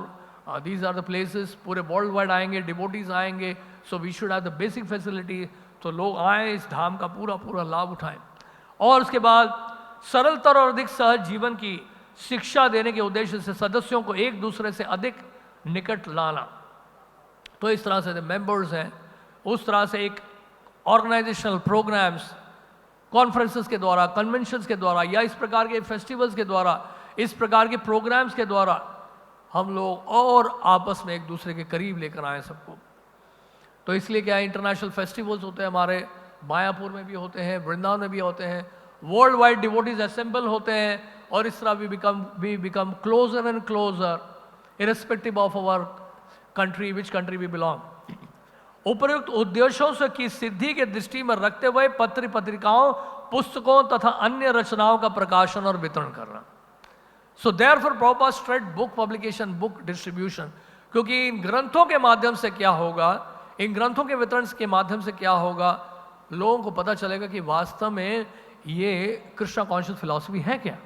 these are the places, पूरे वर्ल्ड वाइड आएंगे, डिवोटीज आएंगे, so we should have the basic facility, तो लोग आए इस धाम का पूरा लाभ उठाएं। और उसके बाद सरलतर और अधिक सहज जीवन की शिक्षा देने के उद्देश्य से सदस्यों को एक दूसरे से अधिक निकट लाना। तो इस तरह से मेंबर्स हैं, उस तरह से एक ऑर्गेनाइजेशनल प्रोग्राम्स, कॉन्फ्रेंसेस के द्वारा, कन्वेंशंस के द्वारा, या इस प्रकार के फेस्टिवल्स के द्वारा, इस प्रकार के प्रोग्राम्स के द्वारा हम लोग और आपस में एक दूसरे के करीब लेकर आए सबको। तो इसलिए क्या इंटरनेशनल फेस्टिवल्स होते हैं, हमारे मायापुर में भी होते हैं, वृंदावन में भी होते हैं, वर्ल्ड वाइड डिवोटीज असेंबल होते हैं, और इस तरह we become closer and closer irrespective of our country, which country we belong. उपयुक्त उद्देश्यों से की सिद्धि के दृष्टि में रखते हुए पत्र पत्रिकाओं, पुस्तकों तथा अन्य रचनाओं का प्रकाशन और वितरण करना। So therefore Prabhupada straight book publication, book distribution, क्योंकि इन ग्रंथों के माध्यम से क्या होगा, इन ग्रंथों के वितरण के माध्यम से क्या होगा, लोगों को पता चलेगा कि वास्तव में ये कृष्णा कॉन्शियस फिलॉसफी है क्या।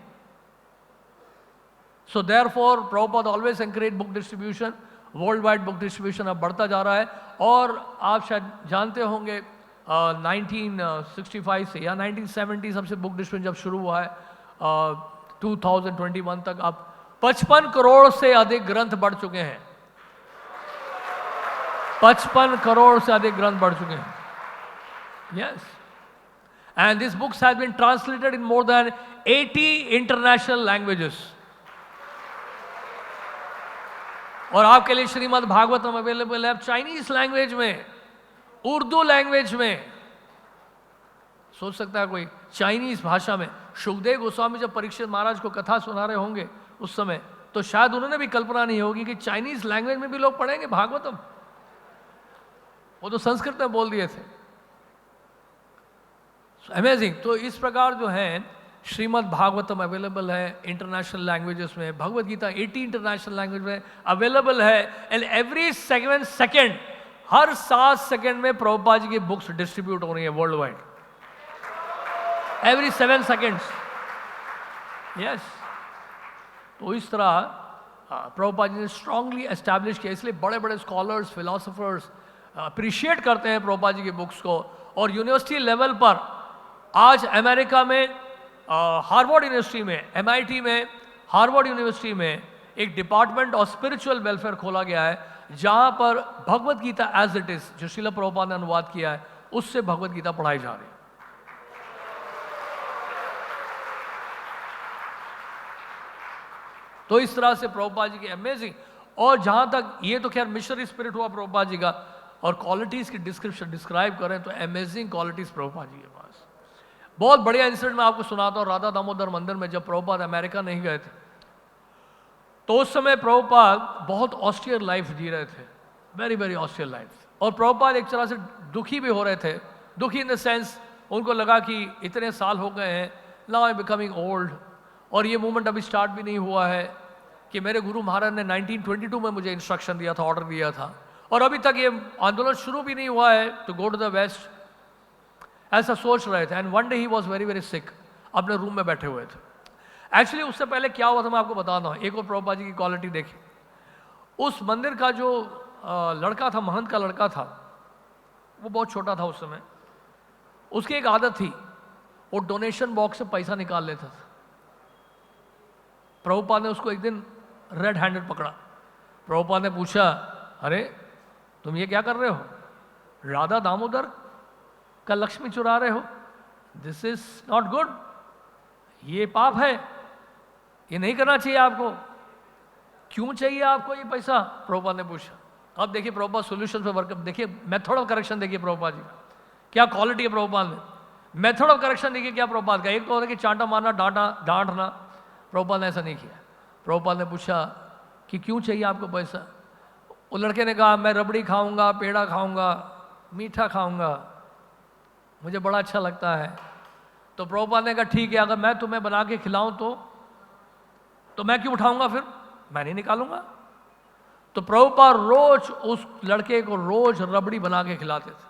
So therefore Prabhupada always encourage book distribution. World wide book distribution अब बढ़ता जा रहा है, और आप शायद जानते होंगे 1965 से या 1970 सबसे बुक डिस्ट्रीब्यूशन जब शुरू हुआ है, 2021 तक अब 55 करोड़ से अधिक ग्रंथ बढ़ चुके हैं। 55 करोड़ से अधिक ग्रंथ बढ़ चुके हैं। Yes, and this books have been translated in more than 80 international languages. और आपके लिए श्रीमद् भागवतम अवेलेबल है चाइनीज लैंग्वेज में, उर्दू लैंग्वेज में। सोच सकता है कोई चाइनीज भाषा में। सुखदेव गोस्वामी जब परीक्षित महाराज को कथा सुना रहे होंगे उस समय, तो शायद उन्होंने भी कल्पना नहीं होगी कि चाइनीज लैंग्वेज में भी लोग पढ़ेंगे भागवतम। वो तो संस्कृत में बोल दिए थे। अमेजिंग। तो इस प्रकार जो है श्रीमद् भागवतम अवेलेबल है इंटरनेशनल लैंग्वेजेस में। भगवत गीता 80 इंटरनेशनल लैंग्वेज में अवेलेबल है। And every second, her 7 second में प्रभुपाद जी की बुक्स डिस्ट्रीब्यूट हो रही है world wide, every 7 seconds. Yes, तो इस तरह प्रभुपाद जी ने स्ट्रांगली एस्टैब्लिश किया। इसलिए बड़े बड़े स्कॉलर्स, फिलोसोफर्स अप्रिशिएट करते हैं प्रभुपाद जी की बुक्स को। और यूनिवर्सिटी लेवल पर आज अमेरिका में हार्वर्ड यूनिवर्सिटी में, MIT में, हार्वर्ड यूनिवर्सिटी में एक डिपार्टमेंट ऑफ स्पिरिचुअल वेलफेयर खोला गया है, जहां पर Bhagavad Gita as it is, जो श्रील प्रभुपाद ने अनुवाद किया है, उससे भगवत गीता पढ़ाई जा रही है। तो इस तरह से प्रभुपाद जी की अमेजिंग। और जहां तक ये तो खैर मिशनरी स्पिरिट हुआ प्रभुपाद जी का, और क्वालिटीज की डिस्क्राइब करें तो अमेजिंग क्वालिटीज प्रभुपाद जी के पास। बहुत बढ़िया इंसिडेंट मैं आपको सुनाता हूँ। राधा दामोदर मंदिर में जब प्रभुपाद अमेरिका नहीं गए थे, तो उस समय प्रभुपाद बहुत ऑस्टियर लाइफ जी रहे थे, वेरी वेरी ऑस्टियर लाइफ। और प्रभुपाद एक तरह से दुखी भी हो रहे थे। दुखी इन द सेंस, उनको लगा कि इतने साल हो गए हैं, now I am becoming old, और ये मूवमेंट अभी स्टार्ट भी नहीं हुआ है कि मेरे गुरु महाराज ने 1922 में मुझे इंस्ट्रक्शन दिया था, ऑर्डर दिया था, और अभी तक ये आंदोलन शुरू भी नहीं हुआ है to go to the west. ऐसा सोच रहे थे। And one day he was very very sick, अपने रूम में बैठे हुए थे। एक्चुअली उससे पहले क्या हुआ था मैं आपको बताता हूँ। एक और प्रभुपाद जी की क्वालिटी देखी। उस मंदिर का जो लड़का था, महंत का लड़का था, वो बहुत छोटा था उस समय। उसकी एक आदत थी, वो डोनेशन बॉक्स से पैसा निकाल लेता था। प्रभुपाद ने उसको एक दिन रेड हैंडेड पकड़ा। प्रभुपाद ने पूछा, अरे तुम ये क्या कर रहे हो? राधा दामोदर का लक्ष्मी चुरा रहे हो, दिस इज नॉट गुड, ये पाप है, ये नहीं करना चाहिए आपको। क्यों चाहिए आपको ये पैसा? प्रभुपाद ने पूछा। अब देखिए प्रभुपाद सॉल्यूशन पे वर्क, देखिए मेथड ऑफ करेक्शन देखिए प्रभुपाद जी क्या क्वालिटी है प्रभुपाद में। मेथड ऑफ करेक्शन देखिए क्या प्रभुपाद का। एक तो होता है कि चांटा मारना, डांटना, प्रभुपाद ने ऐसा नहीं किया। प्रभुपाद ने पूछा कि क्यों चाहिए आपको पैसा? वो लड़के ने कहा, मैं रबड़ी खाऊंगा, पेड़ा खाऊंगा, मीठा खाऊंगा, मुझे बड़ा अच्छा लगता है। तो प्रभुपाद ने कहा, ठीक है, अगर मैं तुम्हें बना के खिलाऊं तो मैं क्यों उठाऊंगा, फिर मैं नहीं निकालूंगा। तो प्रभुपाद रोज उस लड़के को रोज रबड़ी बना के खिलाते थे,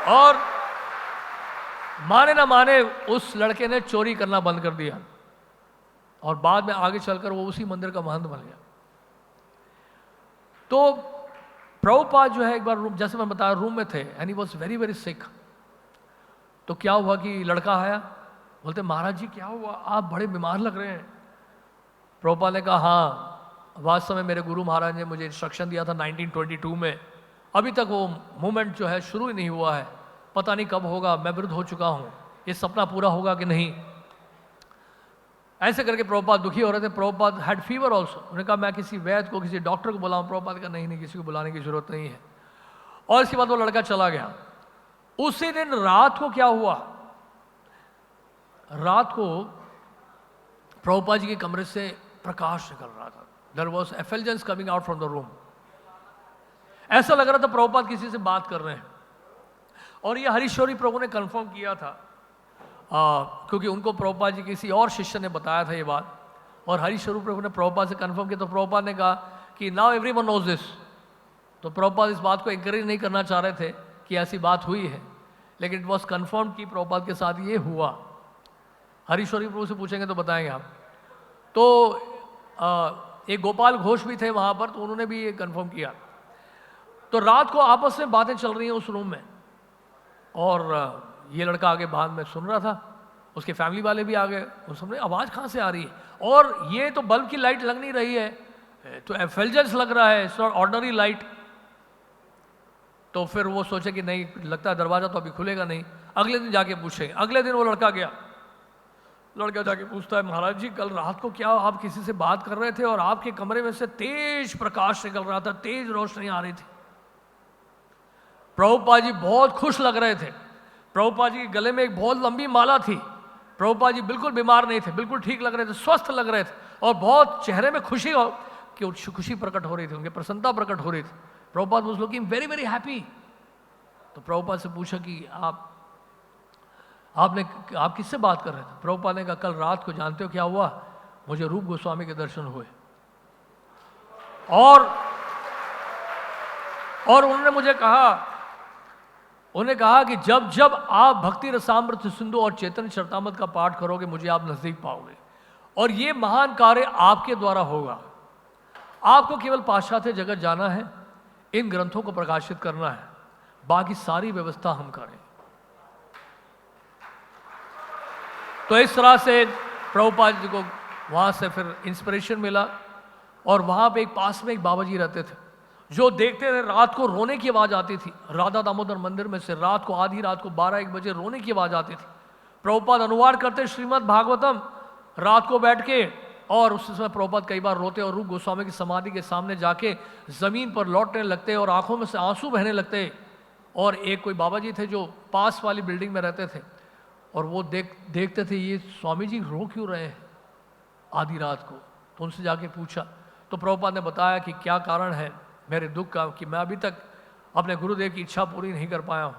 और माने ना माने उस लड़के ने चोरी करना बंद कर दिया, और बाद में आगे चलकर वो उसी मंदिर का महंत बन गया। तो प्रभुपाद जो है एक बार रूम, जैसे मैं बताया, रूम में थे and he was very very सिक। तो क्या हुआ कि लड़का आया, बोलते महाराज जी क्या हुआ, आप बड़े बीमार लग रहे हैं। प्रभुपाद ने कहा, हाँ वास्तव में मेरे गुरु महाराज ने मुझे इंस्ट्रक्शन दिया था 1922 में अभी तक वो मूवमेंट जो है शुरू ही नहीं हुआ है, पता नहीं कब होगा, मैं वृद्ध हो चुका हूँ, ये सपना पूरा होगा कि नहीं। ऐसे करके प्रभुपाद दुखी हो रहे थे। Prabhupada had fever also. उन्होंने कहा मैं किसी वैद्य को, किसी डॉक्टर को बुलाऊं। प्रभुपाद का नहीं, किसी को बुलाने की जरूरत नहीं है। और इसके बाद वो लड़का चला गया। उसी दिन रात को क्या हुआ, रात को प्रभुपाद जी के कमरे से प्रकाश निकल रहा था। There was effulgence coming out from the room. ऐसा लग रहा था प्रभुपाद किसी से बात कर रहे हैं। और ये हरीश्वरी प्रभु ने कंफर्म किया था, क्योंकि उनको प्रभुपाद जी किसी और शिष्य ने बताया था ये बात, और हरीश्वरी प्रभु ने प्रभुपाद से कंफर्म किया। तो प्रभुपाद ने कहा कि नाउ एवरीवन नोज दिस। तो प्रभुपाद इस बात को एनकरेज नहीं करना चाह रहे थे कि ऐसी बात हुई है, लेकिन इट वॉज कन्फर्म कि प्रभुपाद के साथ ये हुआ। हरीश्वरी प्रभु से पूछेंगे तो बताएंगे आप। तो एक गोपाल घोष भी थे वहाँ पर, तो उन्होंने भी ये कन्फर्म किया। तो रात को आपस में बातें चल रही हैं उस रूम में, और ये लड़का आगे बाद में सुन रहा था, उसके फैमिली वाले भी आ गए। उस समय आवाज़ कहाँ से आ रही है, और ये तो बल्ब की लाइट लग नहीं रही है, तो एफिल्जेंस लग रहा है, इट्स नॉट ऑर्डिनरी लाइट। तो फिर वो सोचे कि नहीं, लगता है दरवाज़ा तो अभी खुलेगा नहीं, अगले दिन जाके पूछेंगे। अगले दिन वो लड़का गया। लड़का जाके पूछता है महाराज जी कल रात को क्या आप किसी से बात कर रहे थे और आपके कमरे में से तेज प्रकाश निकल रहा था, तेज रोशनी आ रही थी। प्रभुपाद जी बहुत खुश लग रहे थे। प्रभुपाद जी के गले में एक बहुत लंबी माला थी। प्रभुपाद जी बिल्कुल बीमार नहीं थे, बिल्कुल ठीक लग रहे थे, स्वस्थ लग रहे थे, और बहुत चेहरे में खुशी प्रकट हो रही थी, उनकी प्रसन्नता प्रकट हो रही थी। Prabhupada was looking very very happy. तो प्रभुपाद से पूछा कि आप किससे बात कर रहे थे। प्रभुपाद ने कहा कल रात को जानते हो क्या हुआ, मुझे रूप गोस्वामी के दर्शन हुए, और उन्होंने मुझे कहा कि जब जब आप भक्ति रसामृत सिंधु और चैतन्य चरितामृत का पाठ करोगे मुझे आप नजदीक पाओगे, और ये महान कार्य आपके द्वारा होगा। आपको केवल पाश्चात्य जगत जाना है, इन ग्रंथों को प्रकाशित करना है, बाकी सारी व्यवस्था हम करें। तो इस तरह से प्रभुपाद जी को वहाँ से फिर इंस्पिरेशन मिला। और वहाँ पे पास में एक बाबा जी रहते थे, जो देखते थे रात को रोने की आवाज़ आती थी। राधा दामोदर मंदिर में से रात को, आधी रात को 12-1 बजे रोने की आवाज़ आती थी। प्रभुपाद अनुवाद करते श्रीमद् भागवतम रात को बैठ के, और उस समय प्रभुपाद कई बार रोते और रूप गोस्वामी की समाधि के सामने जाके ज़मीन पर लौटने लगते और आंखों में से आंसू बहने लगते। और एक कोई बाबा जी थे जो पास वाली बिल्डिंग में रहते थे, और वो देखते थे ये स्वामी जी रो क्यों रहे हैं आधी रात को। तो उनसे जाके पूछा, तो प्रभुपाद ने बताया कि क्या कारण है मेरे दुख का, कि मैं अभी तक अपने गुरुदेव की इच्छा पूरी नहीं कर पाया हूँ।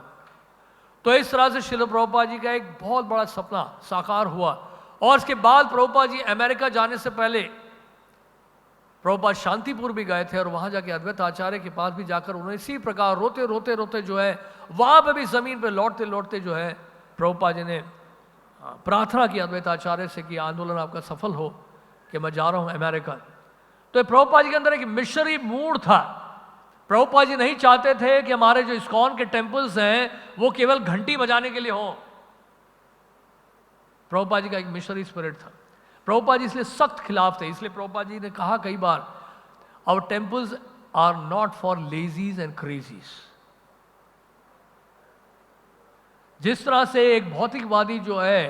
तो इस तरह से श्रील प्रभुपाद जी का एक बहुत बड़ा सपना साकार हुआ। और इसके बाद प्रभुपाद जी अमेरिका जाने से पहले प्रभुपाद शांतिपुर भी गए थे, और वहाँ जाके अद्वैत आचार्य के पास भी जाकर उन्होंने इसी प्रकार रोते रोते रोते जो है वहाँ पे भी ज़मीन पे लौटते लौटते जो है प्रभुपाद जी ने प्रार्थना की अद्वैत आचार्य से कि आंदोलन आपका सफल हो, कि मैं जा रहा हूँ अमेरिका। तो प्रभुपाद जी के अंदर एक मिशनरी मूड था। प्रभुपाद जी नहीं चाहते थे कि हमारे जो इस्कॉन के टेम्पल्स हैं वो केवल घंटी बजाने के लिए हों। प्रभुपाद जी का एक मिशनरी स्पिरिट था। प्रभुपाद जी इसलिए सख्त खिलाफ थे। इसलिए प्रभुपाद जी ने कहा कई बार, our temples are not for lazies and crazies. जिस तरह से एक भौतिकवादी जो है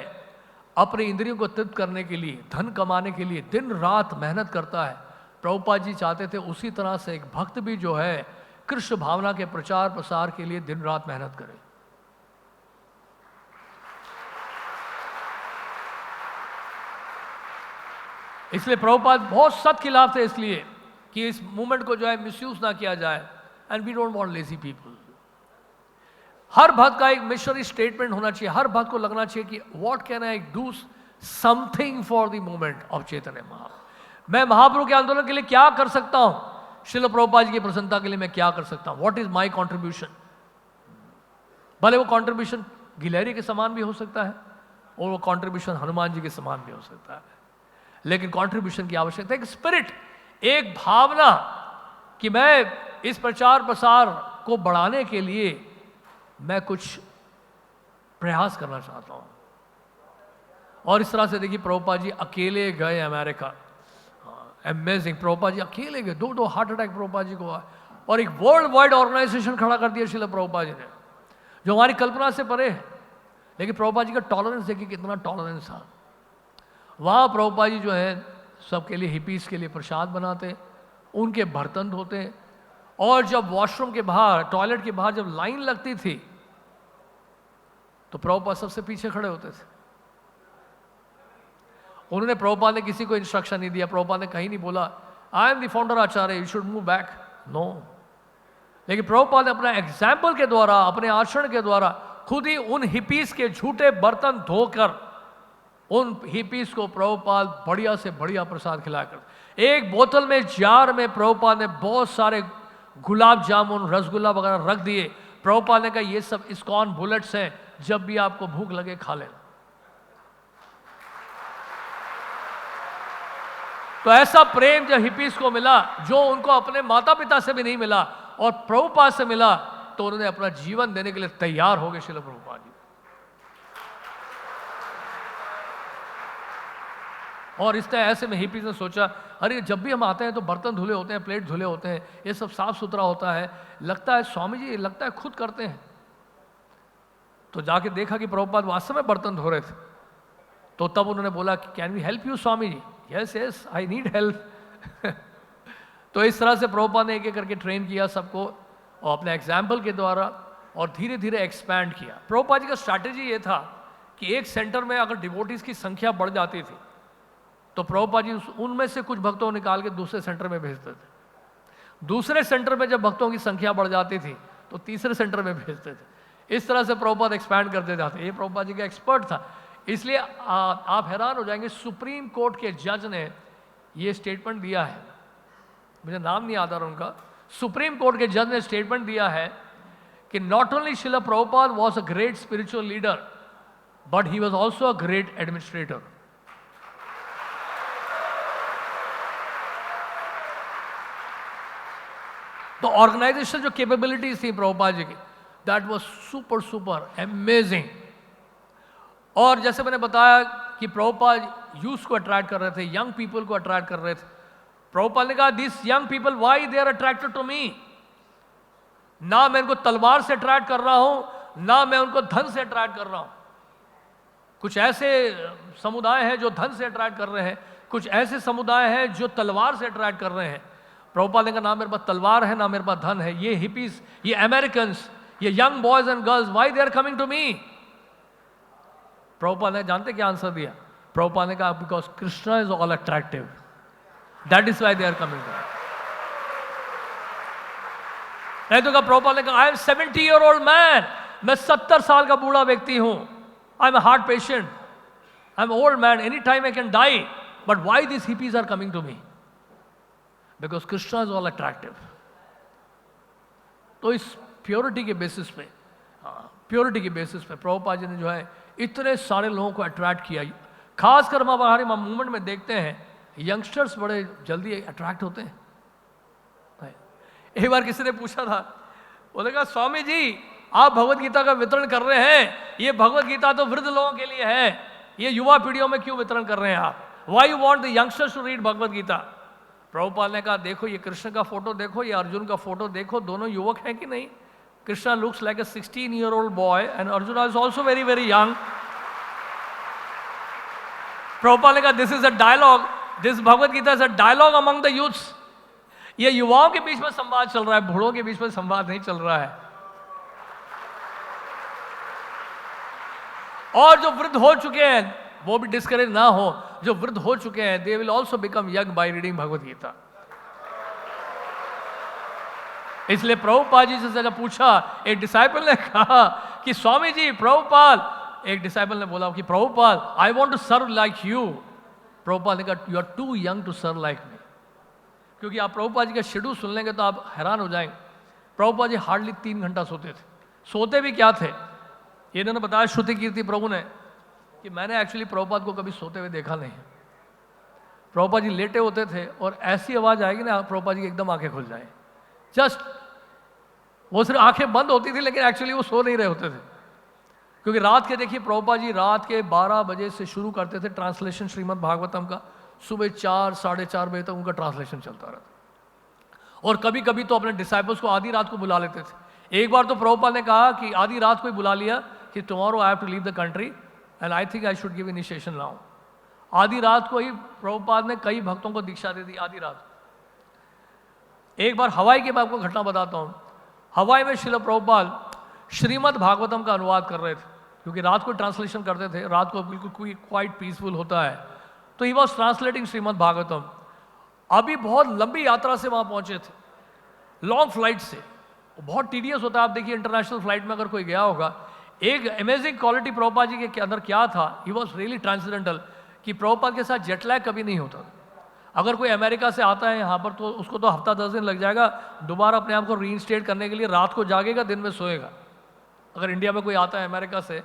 अपने इंद्रियों को तृप्त करने के लिए, धन कमाने के लिए दिन रात मेहनत करता है, प्रभुपाद जी चाहते थे उसी तरह से एक भक्त भी जो है कृष्ण भावना के प्रचार प्रसार के लिए दिन रात मेहनत करे। इसलिए प्रभुपाद बहुत सख्त खिलाफ थे, इसलिए कि इस मूवमेंट को जो है मिसयूज ना किया जाए। And we don't want lazy people. हर भक्त का एक मिशनरी स्टेटमेंट होना चाहिए। हर भक्त को लगना चाहिए कि what can I do something for the movement of Chaitanya Mahaprabhu. मैं महाप्रभु के आंदोलन के लिए क्या कर सकता हूं, श्रील प्रभुपाद जी की प्रसन्नता के लिए मैं क्या कर सकता हूं, व्हाट इज माई कॉन्ट्रीब्यूशन। भले वो कॉन्ट्रीब्यूशन गिलहरी के समान भी हो सकता है, और वो कॉन्ट्रीब्यूशन हनुमान जी के समान भी हो सकता है, लेकिन कॉन्ट्रीब्यूशन की आवश्यकता है। एक स्पिरिट, एक भावना कि मैं इस प्रचार प्रसार को बढ़ाने के लिए मैं कुछ प्रयास करना चाहता हूं। और इस तरह से देखिए प्रभुपाद जी अकेले गए अमेरिका। अमेजिंग, प्रभुपाद जी अकेले गए, 2 हार्ट अटैक प्रभुपाद जी को आए, और एक वर्ल्ड वाइड ऑर्गेनाइजेशन खड़ा कर दिया श्रील प्रभुपाद जी ने, जो हमारी कल्पना से परे है। लेकिन प्रभुपाद जी का टॉलरेंस देखिए, कितना टॉलरेंस था। वहाँ प्रभुपाद जी जो है सबके लिए, हिपीस के लिए प्रसाद बनाते, उनके बर्तन धोते, और जब वॉशरूम के बाहर, टॉयलेट के बाहर जब लाइन लगती थी तो प्रभुपाद सबसे पीछे खड़े होते थे। उन्होंने, प्रभुपाद ने किसी को इंस्ट्रक्शन नहीं दिया, प्रभुपाद ने कहीं नहीं बोला I am the founder acharya, you should move back, no. लेकिन प्रभुपाद ने अपना एग्जाम्पल के द्वारा, अपने आचरण के द्वारा खुद ही उन हिपीस के झूठे बर्तन धोकर उन हिपीस को प्रभुपाद बढ़िया से बढ़िया प्रसाद खिलाया कर। एक बोतल में, जार में प्रभुपाद ने बहुत सारे गुलाब जामुन, रसगुल्ला वगैरह रख दिए। प्रभुपाद ने कहा ये सब इस्कॉन बुलेट्स हैं, जब भी आपको भूख लगे खा लेना। तो ऐसा प्रेम जब हिपीस को मिला, जो उनको अपने माता पिता से भी नहीं मिला और प्रभुपाद से मिला, तो उन्होंने अपना जीवन देने के लिए तैयार हो गए श्रील प्रभुपाद जी। और इस तरह ऐसे में हिपीस ने सोचा, अरे जब भी हम आते हैं तो बर्तन धुले होते हैं, प्लेट धुले होते हैं, ये सब साफ सुथरा होता है, लगता है स्वामी जी लगता है खुद करते हैं। तो जाके देखा कि प्रभुपाद वास्तव में बर्तन धो रहे थे। तो तब उन्होंने बोला कि can we help you Swami ji? Yes yes, I need help. तो इस तरह से प्रभुपाद ने एक एक करके ट्रेन किया सबको, और अपने एग्जाम्पल के द्वारा, और धीरे धीरे एक्सपैंड किया। प्रभुपाद जी का स्ट्रैटेजी ये था कि एक सेंटर में अगर डिवोटीज की संख्या बढ़ जाती थी तो प्रभुपाद जी उनमें से कुछ भक्तों को निकाल के दूसरे सेंटर में भेजते थे। दूसरे सेंटर में जब भक्तों की संख्या बढ़ जाती थी तो तीसरे सेंटर में भेजते थे। इस तरह से प्रभुपाद एक्सपैंड करते जाते। ये प्रभुपाद जी का एक्सपर्ट था। इसलिए आप हैरान हो जाएंगे, सुप्रीम कोर्ट के जज ने ये स्टेटमेंट दिया है, मुझे नाम नहीं याद आ रहा उनका, सुप्रीम कोर्ट के जज ने स्टेटमेंट दिया है कि not only Srila Prabhupada was a great spiritual leader but he was also a great administrator. तो ऑर्गेनाइजेशन जो कैपेबिलिटीज थी प्रभुपाद जी की, that was super super amazing. और जैसे मैंने बताया कि प्रभुपाद यूथ को अट्रैक्ट कर रहे थे, यंग पीपल को अट्रैक्ट कर रहे थे। प्रभुपाद ने कहा this young people why they are attracted to me. ना मैं उनको तलवार से अट्रैक्ट कर रहा हूं, ना मैं उनको धन से अट्रैक्ट कर रहा हूं। कुछ ऐसे समुदाय हैं जो धन से अट्रैक्ट कर रहे हैं, कुछ ऐसे समुदाय हैं जो तलवार से अट्रैक्ट कर रहे हैं। प्रभुपाद ने कहा ना मेरे पास तलवार है, ना मेरे पास धन है। ये हिपीज, ये अमेरिकन्स, ये young boys and girls, why they are coming to me? Prabhupada ने जानते क्या आंसर दिया? प्रभुपाद ने कहा because Krishna is all attractive, that is why they are coming to me. नहीं तो प्रभुपाद ने कहा आई एम 70-year-old मैन, मैं 70 साल का बूढ़ा व्यक्ति हूं, I am a heart patient, I am old man, any time I can die, but why this hippies are coming to me? Because Krishna is all attractive. तो इस प्योरिटी के basis पे, प्योरिटी के बेसिस पे प्रभुपाद जी ने जो है इतने सारे लोगों को अट्रैक्ट किया। खासकर हम हमारे मूवमेंट में देखते हैं यंगस्टर्स बड़े जल्दी अट्रैक्ट होते हैं। एक बार किसी ने पूछा था, बोले कहा स्वामी जी आप भगवत गीता का वितरण कर रहे हैं, ये भगवत गीता तो वृद्ध लोगों के लिए है, ये युवा पीढ़ियों में क्यों वितरण कर रहे हैं आप? Why you want the youngsters to read Bhagavad Gita? Prabhupada ने कहा देखो ये कृष्ण का फोटो देखो, ये अर्जुन का फोटो देखो, दोनों युवक हैं कि नहीं? Krishna looks like a 16-year-old boy and Arjuna is also very very young. Prabhupada ने कहा this is a dialogue, this Bhagavad Gita is a dialogue among the youths. ये युवाओं के बीच में संवाद चल रहा है, बूढ़ों के बीच में संवाद नहीं चल रहा है। और जो वृद्ध हो चुके हैं वो भी डिस्करेज ना हो, जो वृद्ध हो चुके हैं they will also become young by reading Bhagavad Gita. इसलिए प्रभुपाद जी से जब पूछा, एक डिसाइपल ने कहा कि स्वामी जी प्रभुपाद, एक डिसाइपल ने बोला कि Prabhupada I want to serve like you. Prabhupada ने कहा you are too young to serve like me. क्योंकि आप प्रभुपाद जी का शेड्यूल सुन लेंगे तो आप हैरान हो जाएंगे। प्रभुपाद जी हार्डली 3 घंटा सोते थे। सोते भी क्या थे, ये इन्होंने बताया श्रुति कीर्ति प्रभु ने कि मैंने एक्चुअली प्रभुपाद को कभी सोते हुए देखा नहीं। प्रभुपाद जी लेटे होते थे और ऐसी आवाज आएगी ना प्रभुपाद जी की एकदम आंखें खुल जाए, जस्ट वो सिर्फ आंखें बंद होती थी लेकिन एक्चुअली वो सो नहीं रहे होते थे। क्योंकि रात के देखिए प्रभुपाद जी रात के 12 बजे से शुरू करते थे ट्रांसलेशन श्रीमद् भागवतम का, सुबह 4 साढ़े 4 बजे तक उनका ट्रांसलेशन चलता रहता। और कभी कभी तो अपने डिसाइपल्स को आधी रात को बुला लेते थे। एक बार तो प्रभुपाद ने कहा कि आधी रात को ही बुला लिया कि tomorrow I have to leave the country and I think I should give initiation now. आधी रात को ही प्रभुपाद ने कई भक्तों को दीक्षा दे दी, आधी रात। एक बार हवाई की मैं आपको घटना बताता हूँ। हवाई में श्रील प्रभुपाद श्रीमद् भागवतम का अनुवाद कर रहे थे, क्योंकि रात को ट्रांसलेशन करते थे, रात को बिल्कुल क्वाइट पीसफुल होता है। तो he was translating Shrimad Bhagavatam. अभी बहुत लंबी यात्रा से वहाँ पहुँचे थे, लॉन्ग फ्लाइट से, बहुत टीडियस होता है। आप देखिए इंटरनेशनल फ्लाइट में अगर कोई गया होगा, एक अमेजिंग क्वालिटी प्रभुपाद जी के अंदर क्या था, ही वॉज रियली ट्रांसजेंडल, कि प्रभुपाद के साथ जेट लैग कभी नहीं होता। अगर कोई अमेरिका से आता है यहाँ पर तो उसको तो हफ्ता 10 दिन लग जाएगा दोबारा अपने आप को रीइंस्टेट करने के लिए, रात को जागेगा दिन में सोएगा, अगर इंडिया में कोई आता है अमेरिका से।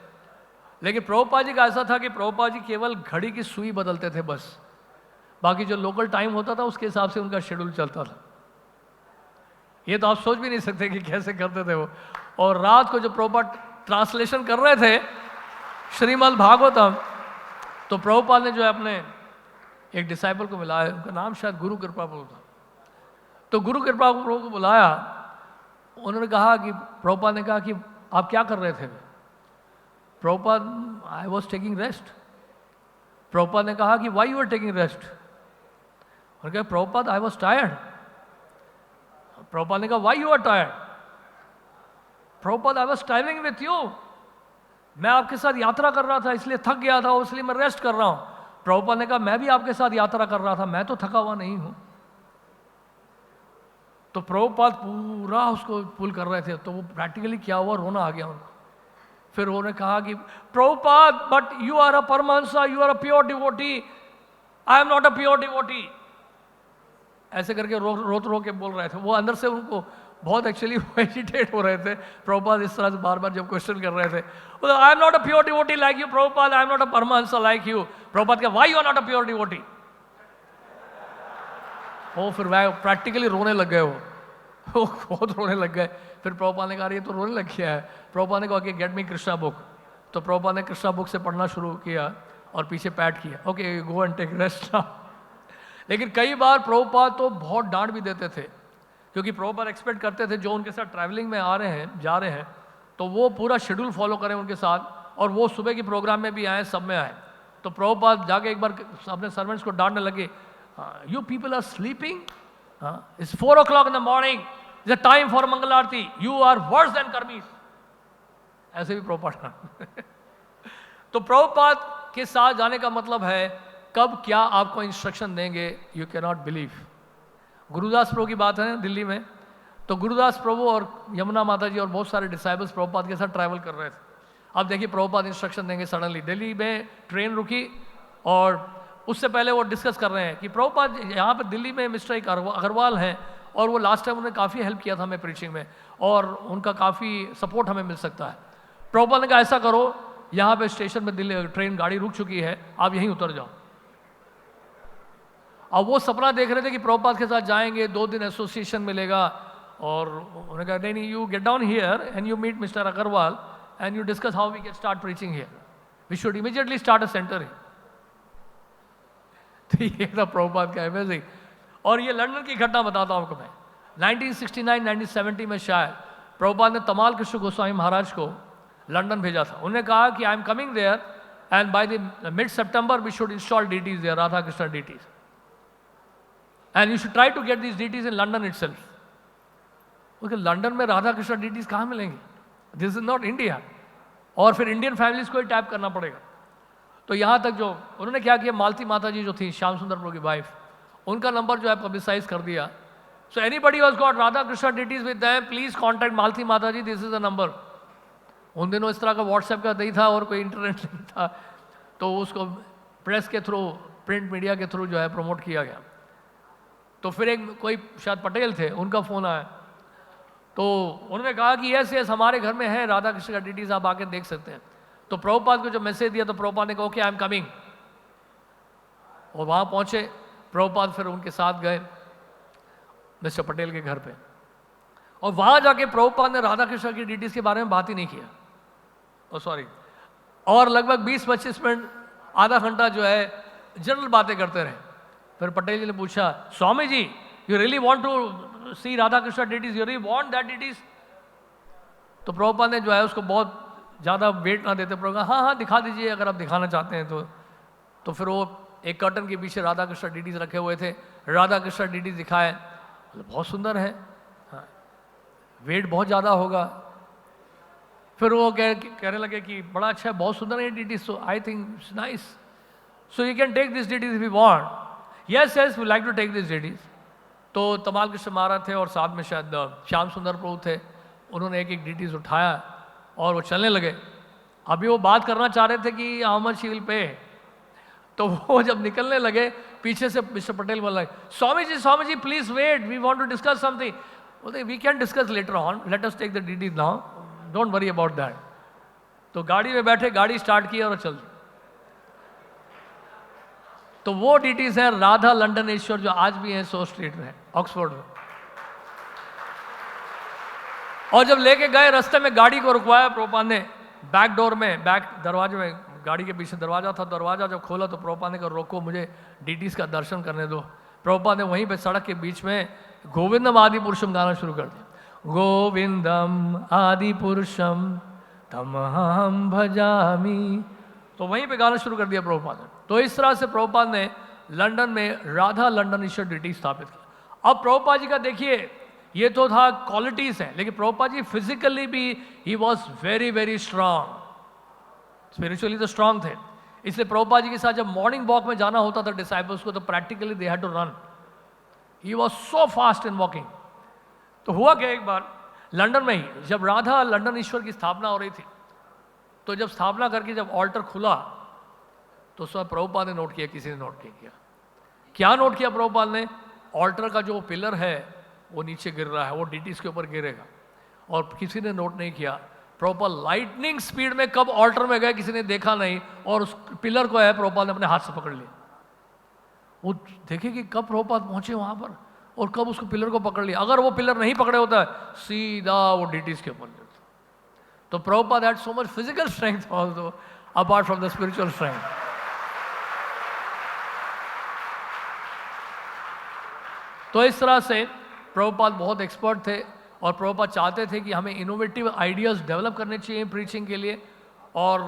लेकिन प्रभुपाद जी का ऐसा था कि प्रभुपाद जी केवल घड़ी की सुई बदलते थे बस, बाकी जो लोकल टाइम होता था उसके हिसाब से उनका शेड्यूल चलता था। ये तो आप सोच भी नहीं सकते कि कैसे करते थे वो। और रात को जो प्रभुपाद ट्रांसलेशन कर रहे थे श्रीमद् भागवतम, तो प्रभुपाद ने जो है अपने एक डिसाइपल को मिलाया, उनका नाम शायद गुरु कृपा प्रभु था। तो गुरु कृपा प्रभु को बुलाया, उन्होंने कहा कि प्रभुपाद ने कहा कि आप क्या कर रहे थे? Prabhupada, I was taking rest. Prabhupada ने कहा कि why you are taking rest? उन्होंने कहा Prabhupada I was tired. Prabhupada ने कहा why you are tired? Prabhupada I was timing with you, मैं आपके साथ यात्रा कर रहा था इसलिए थक गया था, इसलिए मैं रेस्ट कर रहा हूं। प्रभुपाद ने कहा मैं भी आपके साथ यात्रा कर रहा था, मैं तो थका हुआ नहीं हूं। तो प्रभुपाद पूरा उसको पुल कर रहे थे, तो वो प्रैक्टिकली क्या हुआ, रोना आ गया उनको। फिर उन्होंने कहा कि Prabhupada but you are a paramahamsa, you are a pure devotee, I am not a pure devotee. ऐसे करके रो के बोल रहे थे वो। अंदर से उनको बहुत एक्चुअली एजिटेट हो रहे थे। प्रभुपाद इस तरह से बार बार जब क्वेश्चन कर रहे थे, I am not a pure devotee like you Prabhupada, I am not a paramahamsa like you. Prabhupada का why you are not a pure devotee? वो फिर वह प्रैक्टिकली रोने लग गए, वो बहुत रोने लग गए। फिर प्रभुपाद ने कहा ये तो रोने लग गया है। प्रभुपाद ने कहा कि गेट मी कृष्णा बुक। तो प्रभुपाद ने कृष्णा बुक से पढ़ना शुरू किया और पीछे पैट किया, okay go and take rest now. लेकिन कई बार प्रभुपाद तो बहुत डांट भी देते थे, क्योंकि प्रभुपाद एक्सपेक्ट करते थे जो उनके साथ ट्रैवलिंग में आ रहे हैं, जा रहे हैं, तो वो पूरा शेड्यूल फॉलो करें उनके साथ, और वो सुबह के प्रोग्राम में भी आए, सब में आए। तो प्रभुपाद जाके एक बार अपने सर्वेंट्स को डांटने लगे, you people are sleeping, it's 4 o'clock in the morning, it's a time for Mangal aarti, you are worse than कर्मीज। ऐसे भी प्रभुपाद तो प्रभुपाद के साथ जाने का मतलब है कब क्या आपको इंस्ट्रक्शन देंगे, you can not believe. Gurudas Prabhu की बात है दिल्ली में, तो गुरुदास प्रभु और यमुना माता जी और बहुत सारे डिसाइबल्स प्रभुपाद के साथ ट्रैवल कर रहे थे। अब देखिए प्रभुपाद इंस्ट्रक्शन देंगे, सडनली दिल्ली में ट्रेन रुकी और उससे पहले वो डिस्कस कर रहे हैं कि प्रभुपाद यहाँ पे दिल्ली में मिस्टर एक अग्रवाल हैं और वो लास्ट टाइम उन्होंने काफ़ी हेल्प किया था हमें प्रीचिंग में और उनका काफ़ी सपोर्ट हमें मिल सकता है। प्रभुपाद ने कहा ऐसा करो, यहाँ पे स्टेशन में दिल्ली ट्रेन गाड़ी रुक चुकी है, आप यहीं उतर जाओ। अब वो सपना देख रहे थे कि प्रभुपाद के साथ जाएंगे, 2 दिन एसोसिएशन मिलेगा, और उन्होंने कहा नहीं, you get down here and you meet mister Agarwal and you discuss how we can start preaching here, we should immediately start a centre here. तो ये था प्रभुपाद का अमेजिंग। और ये लंदन की घटना बताता हूँ आपको मैं, 1969-1970 में शायद प्रभुपाद ने तमाल कृष्ण गोस्वामी महाराज को लंदन भेजा था। उन्होंने कहा कि I am coming there and by the mid September we should install deities there, Radha Krishna deities, and you should try to get this deities in London itself. क्योंकि लंदन में राधा कृष्ण डीटीज कहाँ मिलेंगे, दिस इज नॉट इंडिया, और फिर Indian families को ही tap करना पड़ेगा। तो यहाँ तक जो उन्होंने क्या किया, मालती माता जी जो थी श्याम सुंदर प्रभु की वाइफ, उनका नंबर जो है पब्लिसाइज कर दिया। So anybody who has got Radha Krishna deities with them please contact Malati Mata ji, this is the number. उन दिनों इस तरह का व्हाट्सएप का नहीं था और कोई इंटरनेट नहीं था, तो उसको प्रेस के थ्रू, प्रिंट मीडिया के थ्रू जो है प्रमोट किया गया। तो फिर एक कोई शायद पटेल थे, उनका फ़ोन आया, तो उन्होंने कहा कि यस यस हमारे घर में है राधा कृष्ण का डीटीज, आप आके देख सकते हैं। तो प्रभुपाद को जो मैसेज दिया, तो प्रभुपाद ने कहा ओके आई एम कमिंग, और वहाँ पहुँचे प्रभुपाद, फिर उनके साथ गए मिस्टर पटेल के घर पे, और वहाँ जाके प्रभुपाद ने राधा कृष्ण की डीटीज के बारे में बात ही नहीं किया, सॉरी, और लगभग 20-25 मिनट, आधा घंटा जो है जनरल बातें करते रहे। फिर पटेल जी ने पूछा, Swami ji you really want to see Radha Krishna deities, you really want that deities? तो प्रभुपाद ने जो है उसको बहुत ज़्यादा वेट ना देते प्रभुपाद, हाँ हाँ दिखा दीजिए अगर आप दिखाना चाहते हैं तो फिर वो एक कर्टन के पीछे राधा कृष्णा डिटीज रखे हुए थे, राधा कृष्णा डिटीज दिखाए, बहुत सुंदर है, हाँ, वेट बहुत ज़्यादा होगा। फिर वो कहने लगे कि बड़ा अच्छा है, बहुत सुंदर है deities, so I think it's nice, so you can take this deities if you want, yes yes we like to take this deities. तो तमाल कृष्ण महाराज थे और साथ में शायद श्याम सुंदर प्रभु थे, उन्होंने एक एक डिटीज उठाया और वो चलने लगे। अभी वो बात करना चाह रहे थे कि how much he will pay, तो वो जब निकलने लगे पीछे से मिस्टर पटेल बोला, Swami ji please wait, we want to discuss something. बोलते we can discuss later on, let us take the deities now, don't worry about that. तो गाड़ी में बैठे, गाड़ी स्टार्ट की और चल। तो वो डिटीज है राधा लंडनेश्वर, जो आज भी है सो स्ट्रीट में, ऑक्सफोर्ड में। और जब लेके गए रास्ते में गाड़ी को रुकवाया प्रभुपाद ने बैक डोर में, बैक दरवाजे में, गाड़ी के पीछे दरवाजा था, दरवाजा जब खोला तो प्रभुपाद ने कहा रोको, मुझे डीटीज का दर्शन करने दो। प्रभुपाद ने वहीं पे सड़क के बीच में गोविंदम आदि पुरुषम गाना शुरू कर दिया, गोविंदम आदि पुरुषम तमहम भजामी, तो वहीं पे गाना शुरू कर दिया प्रभुपाद ने। तो इस तरह से प्रभुपाद ने लंदन में राधा लंडनेश्वर डिटी स्थापित किया। अब प्रभुपाद जी का देखिए, ये तो था क्वालिटीज हैं, लेकिन प्रभुपाद जी फिजिकली भी ही was very very strong, spiritually तो स्ट्रांग थे। इसलिए प्रभुपाद जी के साथ जब मॉर्निंग वॉक में जाना होता था डिसाइपल्स को, तो practically they had to run, he was so fast in walking. तो हुआ क्या, एक बार लंदन में ही जब राधा लंडनेश्वर की स्थापना हो रही थी, तो जब स्थापना करके जब ऑल्टर खुला तो उसमें प्रभुपाद ने नोट किया, किसी ने नोट नहीं किया। क्या नोट किया प्रभुपाद ने? ऑल्टर का जो पिलर है वो नीचे गिर रहा है, वो डीटीज के ऊपर गिरेगा, और किसी ने नोट नहीं किया। प्रभुपाद लाइटनिंग स्पीड में कब ऑल्टर में गए किसी ने देखा नहीं, और उस पिलर को है प्रभुपाद ने अपने हाथ से पकड़ लिया। वो देखे कि कब प्रभुपाद पहुंचे वहां पर और कब उसको पिलर को पकड़ लिया। अगर वो पिलर नहीं पकड़े होता है सीधा वो डीटीज के ऊपर गिरता। तो Prabhupada had so much physical strength also apart from the spiritual strength. तो इस तरह से प्रभुपाद बहुत एक्सपर्ट थे, और प्रभुपाद चाहते थे कि हमें इनोवेटिव आइडियाज़ डेवलप करने चाहिए प्रीचिंग के लिए और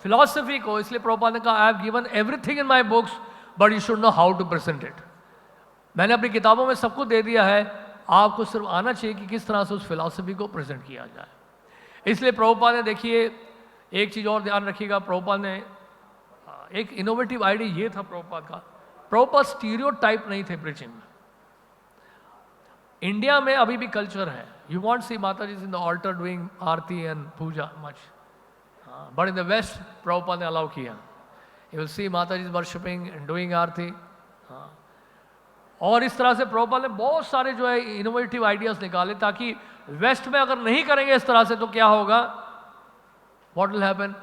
फिलॉसफी को। इसलिए प्रभुपाद ने कहा, I have given everything in my books but you should know how to present it. मैंने अपनी किताबों में सब कुछ दे दिया है, आपको सिर्फ आना चाहिए कि किस तरह से उस फिलॉसफी को प्रेजेंट किया जाए। इसलिए प्रभुपाद ने, देखिए एक चीज़ और ध्यान रखिएगा, प्रभुपाद ने एक इनोवेटिव आइडिया ये था प्रभुपाद का, प्रभुपाद स्टीरियोटाइप नहीं थे प्रीचिंग में। इंडिया में अभी भी कल्चर है, you want see Mata ji in the altar doing aarti and puja much, but in the west Prabhupada ने अलाउ किया, you will see Mata ji worshipping and doing aarti. और इस तरह से प्रभुपाद ने बहुत सारे जो है इनोवेटिव आइडियाज निकाले, ताकि वेस्ट में अगर नहीं करेंगे इस तरह से तो क्या होगा, what will happen,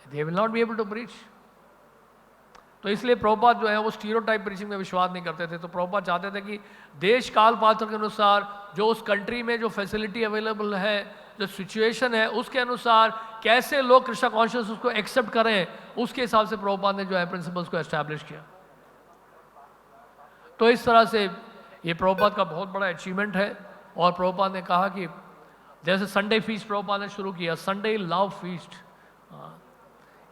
they will not be able to preach. तो इसलिए प्रभुपाद जो है वो स्टीरियोटाइप प्रीचिंग में विश्वास नहीं करते थे। तो प्रभुपाद चाहते थे कि देश काल पात्र के अनुसार जो उस कंट्री में जो फैसिलिटी अवेलेबल है, जो सिचुएशन है, उसके अनुसार कैसे लोग कृष्णा कॉन्शियस उसको एक्सेप्ट करें, उसके हिसाब से प्रभुपाद ने जो है प्रिंसिपल्स को एस्टैब्लिश किया। तो इस तरह से ये प्रभुपाद का बहुत बड़ा अचीवमेंट है। और प्रभुपाद ने कहा कि जैसे संडे फीस्ट प्रभुपाद ने शुरू किया, संडे लव फीस्ट,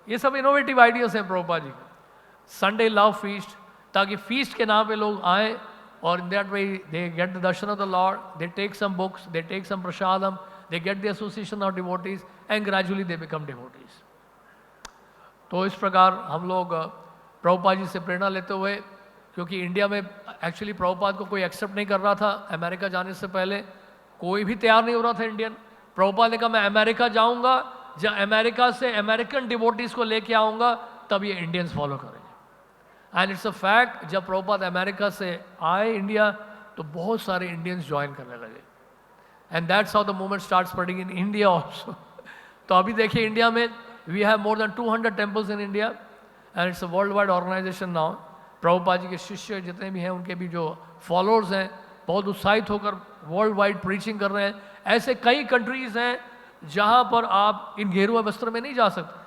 ये सब इनोवेटिव आइडियाज हैं Prabhupada ji. Sunday love feast, ताकि फीस्ट के नाम पे लोग आए और in that way they get the darshan of the Lord, they take some books, they take some prasadam, they get the association of devotees and gradually they become devotees. तो इस प्रकार हम लोग प्रभुपाद जी से प्रेरणा लेते हुए, क्योंकि इंडिया में एक्चुअली प्रभुपाद को कोई एक्सेप्ट नहीं कर रहा था, अमेरिका जाने से पहले कोई भी तैयार नहीं हो रहा था इंडियन। प्रभुपाद ने कहा मैं अमेरिका जाऊंगा, जब अमेरिका से अमेरिकन डिवोटीज को लेके आऊंगा तब ये इंडियंस फॉलो करेंगे। एंड इट्स अ फैक्ट, जब प्रभुपाद अमेरिका से आए इंडिया तो बहुत सारे इंडियंस ज्वाइन करने लगे, and that's how the movement start spreading in India also. तो अभी देखिए इंडिया में we have more than 200 temples in India and it's a world wide organisation now. Prabhupada ji के शिष्य जितने भी हैं, उनके भी जो फॉलोअर्स हैं, बहुत उत्साहित होकर वर्ल्ड वाइड प्रीचिंग कर रहे हैं। ऐसे कई कंट्रीज हैं जहां पर आप इन गेरुआ वस्त्र में नहीं जा सकते।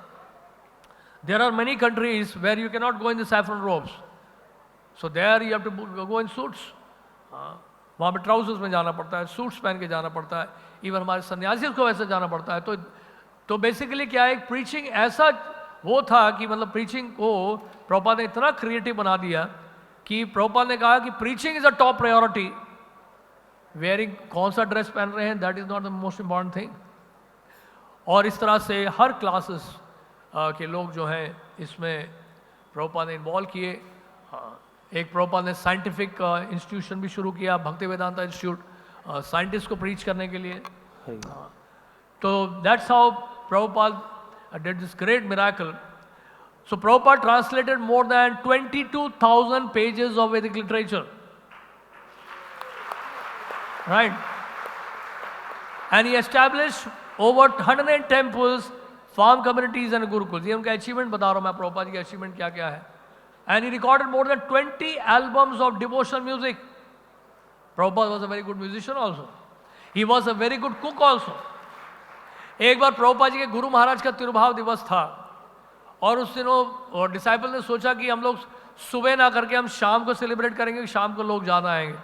There are many countries where you cannot go in the saffron robes, so there you have to go in suits. वहाँ पे ट्राउजर्स में जाना पड़ता है, सूट्स पहन के जाना पड़ता है, इवन हमारे सन्यासी को वैसे जाना पड़ता है। तो बेसिकली क्या है, प्रीचिंग ऐसा वो था कि मतलब प्रीचिंग को प्रभुपाद ने इतना क्रिएटिव बना दिया कि प्रभुपाद ने कहा कि preaching is a top priority, wearing कौन सा ड्रेस पहन रहे हैं that is not the most important thing. और इस तरह से हर क्लासेस के लोग जो हैं इसमें प्रभुपाद ने इन्वॉल्व किए। एक प्रभुपाद ने साइंटिफिक इंस्टीट्यूशन भी शुरू किया, भक्ति वेदांता इंस्टीट्यूट, साइंटिस्ट को प्रीच करने के लिए। तो that's how Prabhupada did this great miracle. So Prabhupada translated more than 22,000 pages of Vedic literature. Right? And he established over 100 temples, farm communities and gurukuls. ये उनका achievement बता रहा हूँ मैं, प्रभुपाद की achievement क्या क्या है. And he recorded more than 20 albums of devotional music. Prabhupada was a very good musician also. He was a very good cook also. एक बार प्रभुपाद जी के गुरु महाराज का तिरुभाव दिवस था और उस दिनों डिसाइपल ने सोचा कि हम लोग सुबह ना करके हम शाम को सेलिब्रेट करेंगे, शाम को लोग ज़्यादा आएंगे।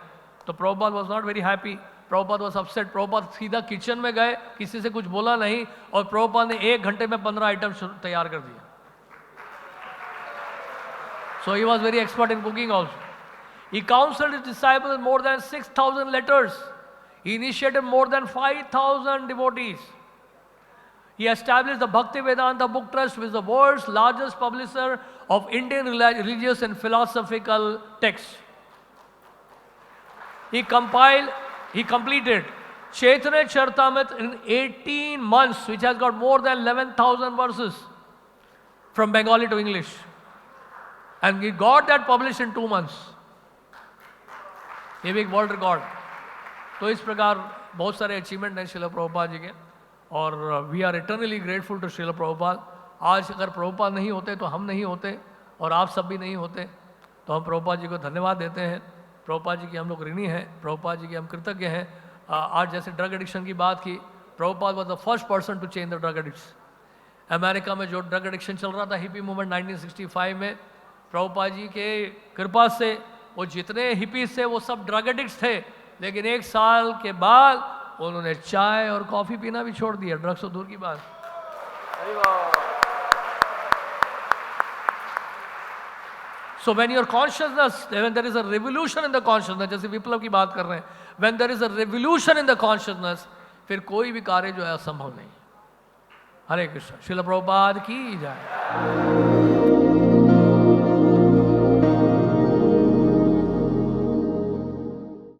तो Prabhupada was not very happy, Prabhupada was upset. Prabhupada सीधा किचन में गए, किसी से कुछ बोला नहीं, और प्रभुपाद ने 1 घंटे में 15 आइटम तैयार कर दिया। So he was very expert in cooking also. He counselled his disciples more than 6,000 letters. He initiated more than 5,000 devotees. He established the Bhakti Vedanta Book Trust, which is the world's largest publisher of Indian religious and philosophical texts. He completed Chaitanya Charitamrita in 18 months, which has got more than 11,000 verses from Bengali to English. And he got that published in 2 months. ये भी एक world record. तो इस प्रकार बहुत सारे achievement हैं श्रील प्रभुपाद जी के, और we are eternally grateful to Srila Prabhupada. आज अगर प्रभुपाद नहीं होते तो हम नहीं होते, और आप सब भी नहीं होते, तो हम प्रभुपाद जी को धन्यवाद देते हैं। प्रभुपाद जी की हम लोग ऋणी हैं, प्रभुपाद जी के हम कृतज्ञ हैं। आज जैसे ड्रग एडिक्शन की बात की, Prabhupada was the first person to change the drug addicts. America में जो ड्रग एडिक्शन चल रहा था, हिपी मूवमेंट 1965 में, प्रभुपाद जी के कृपा से वो जितने हिपीज थे वो सब ड्रग एडिक्ट्स थे, लेकिन 1 साल के बाद उन्होंने चाय और कॉफी पीना भी छोड़ दिया, ड्रग्स तो दूर की बात। So when your consciousness, when there is a revolution in the consciousness, जैसे विप्लव की बात कर रहे हैं, when there is a revolution in the consciousness, फिर कोई भी कार्य जो है असंभव नहीं। हरे कृष्ण। श्रील प्रभुपाद की जय।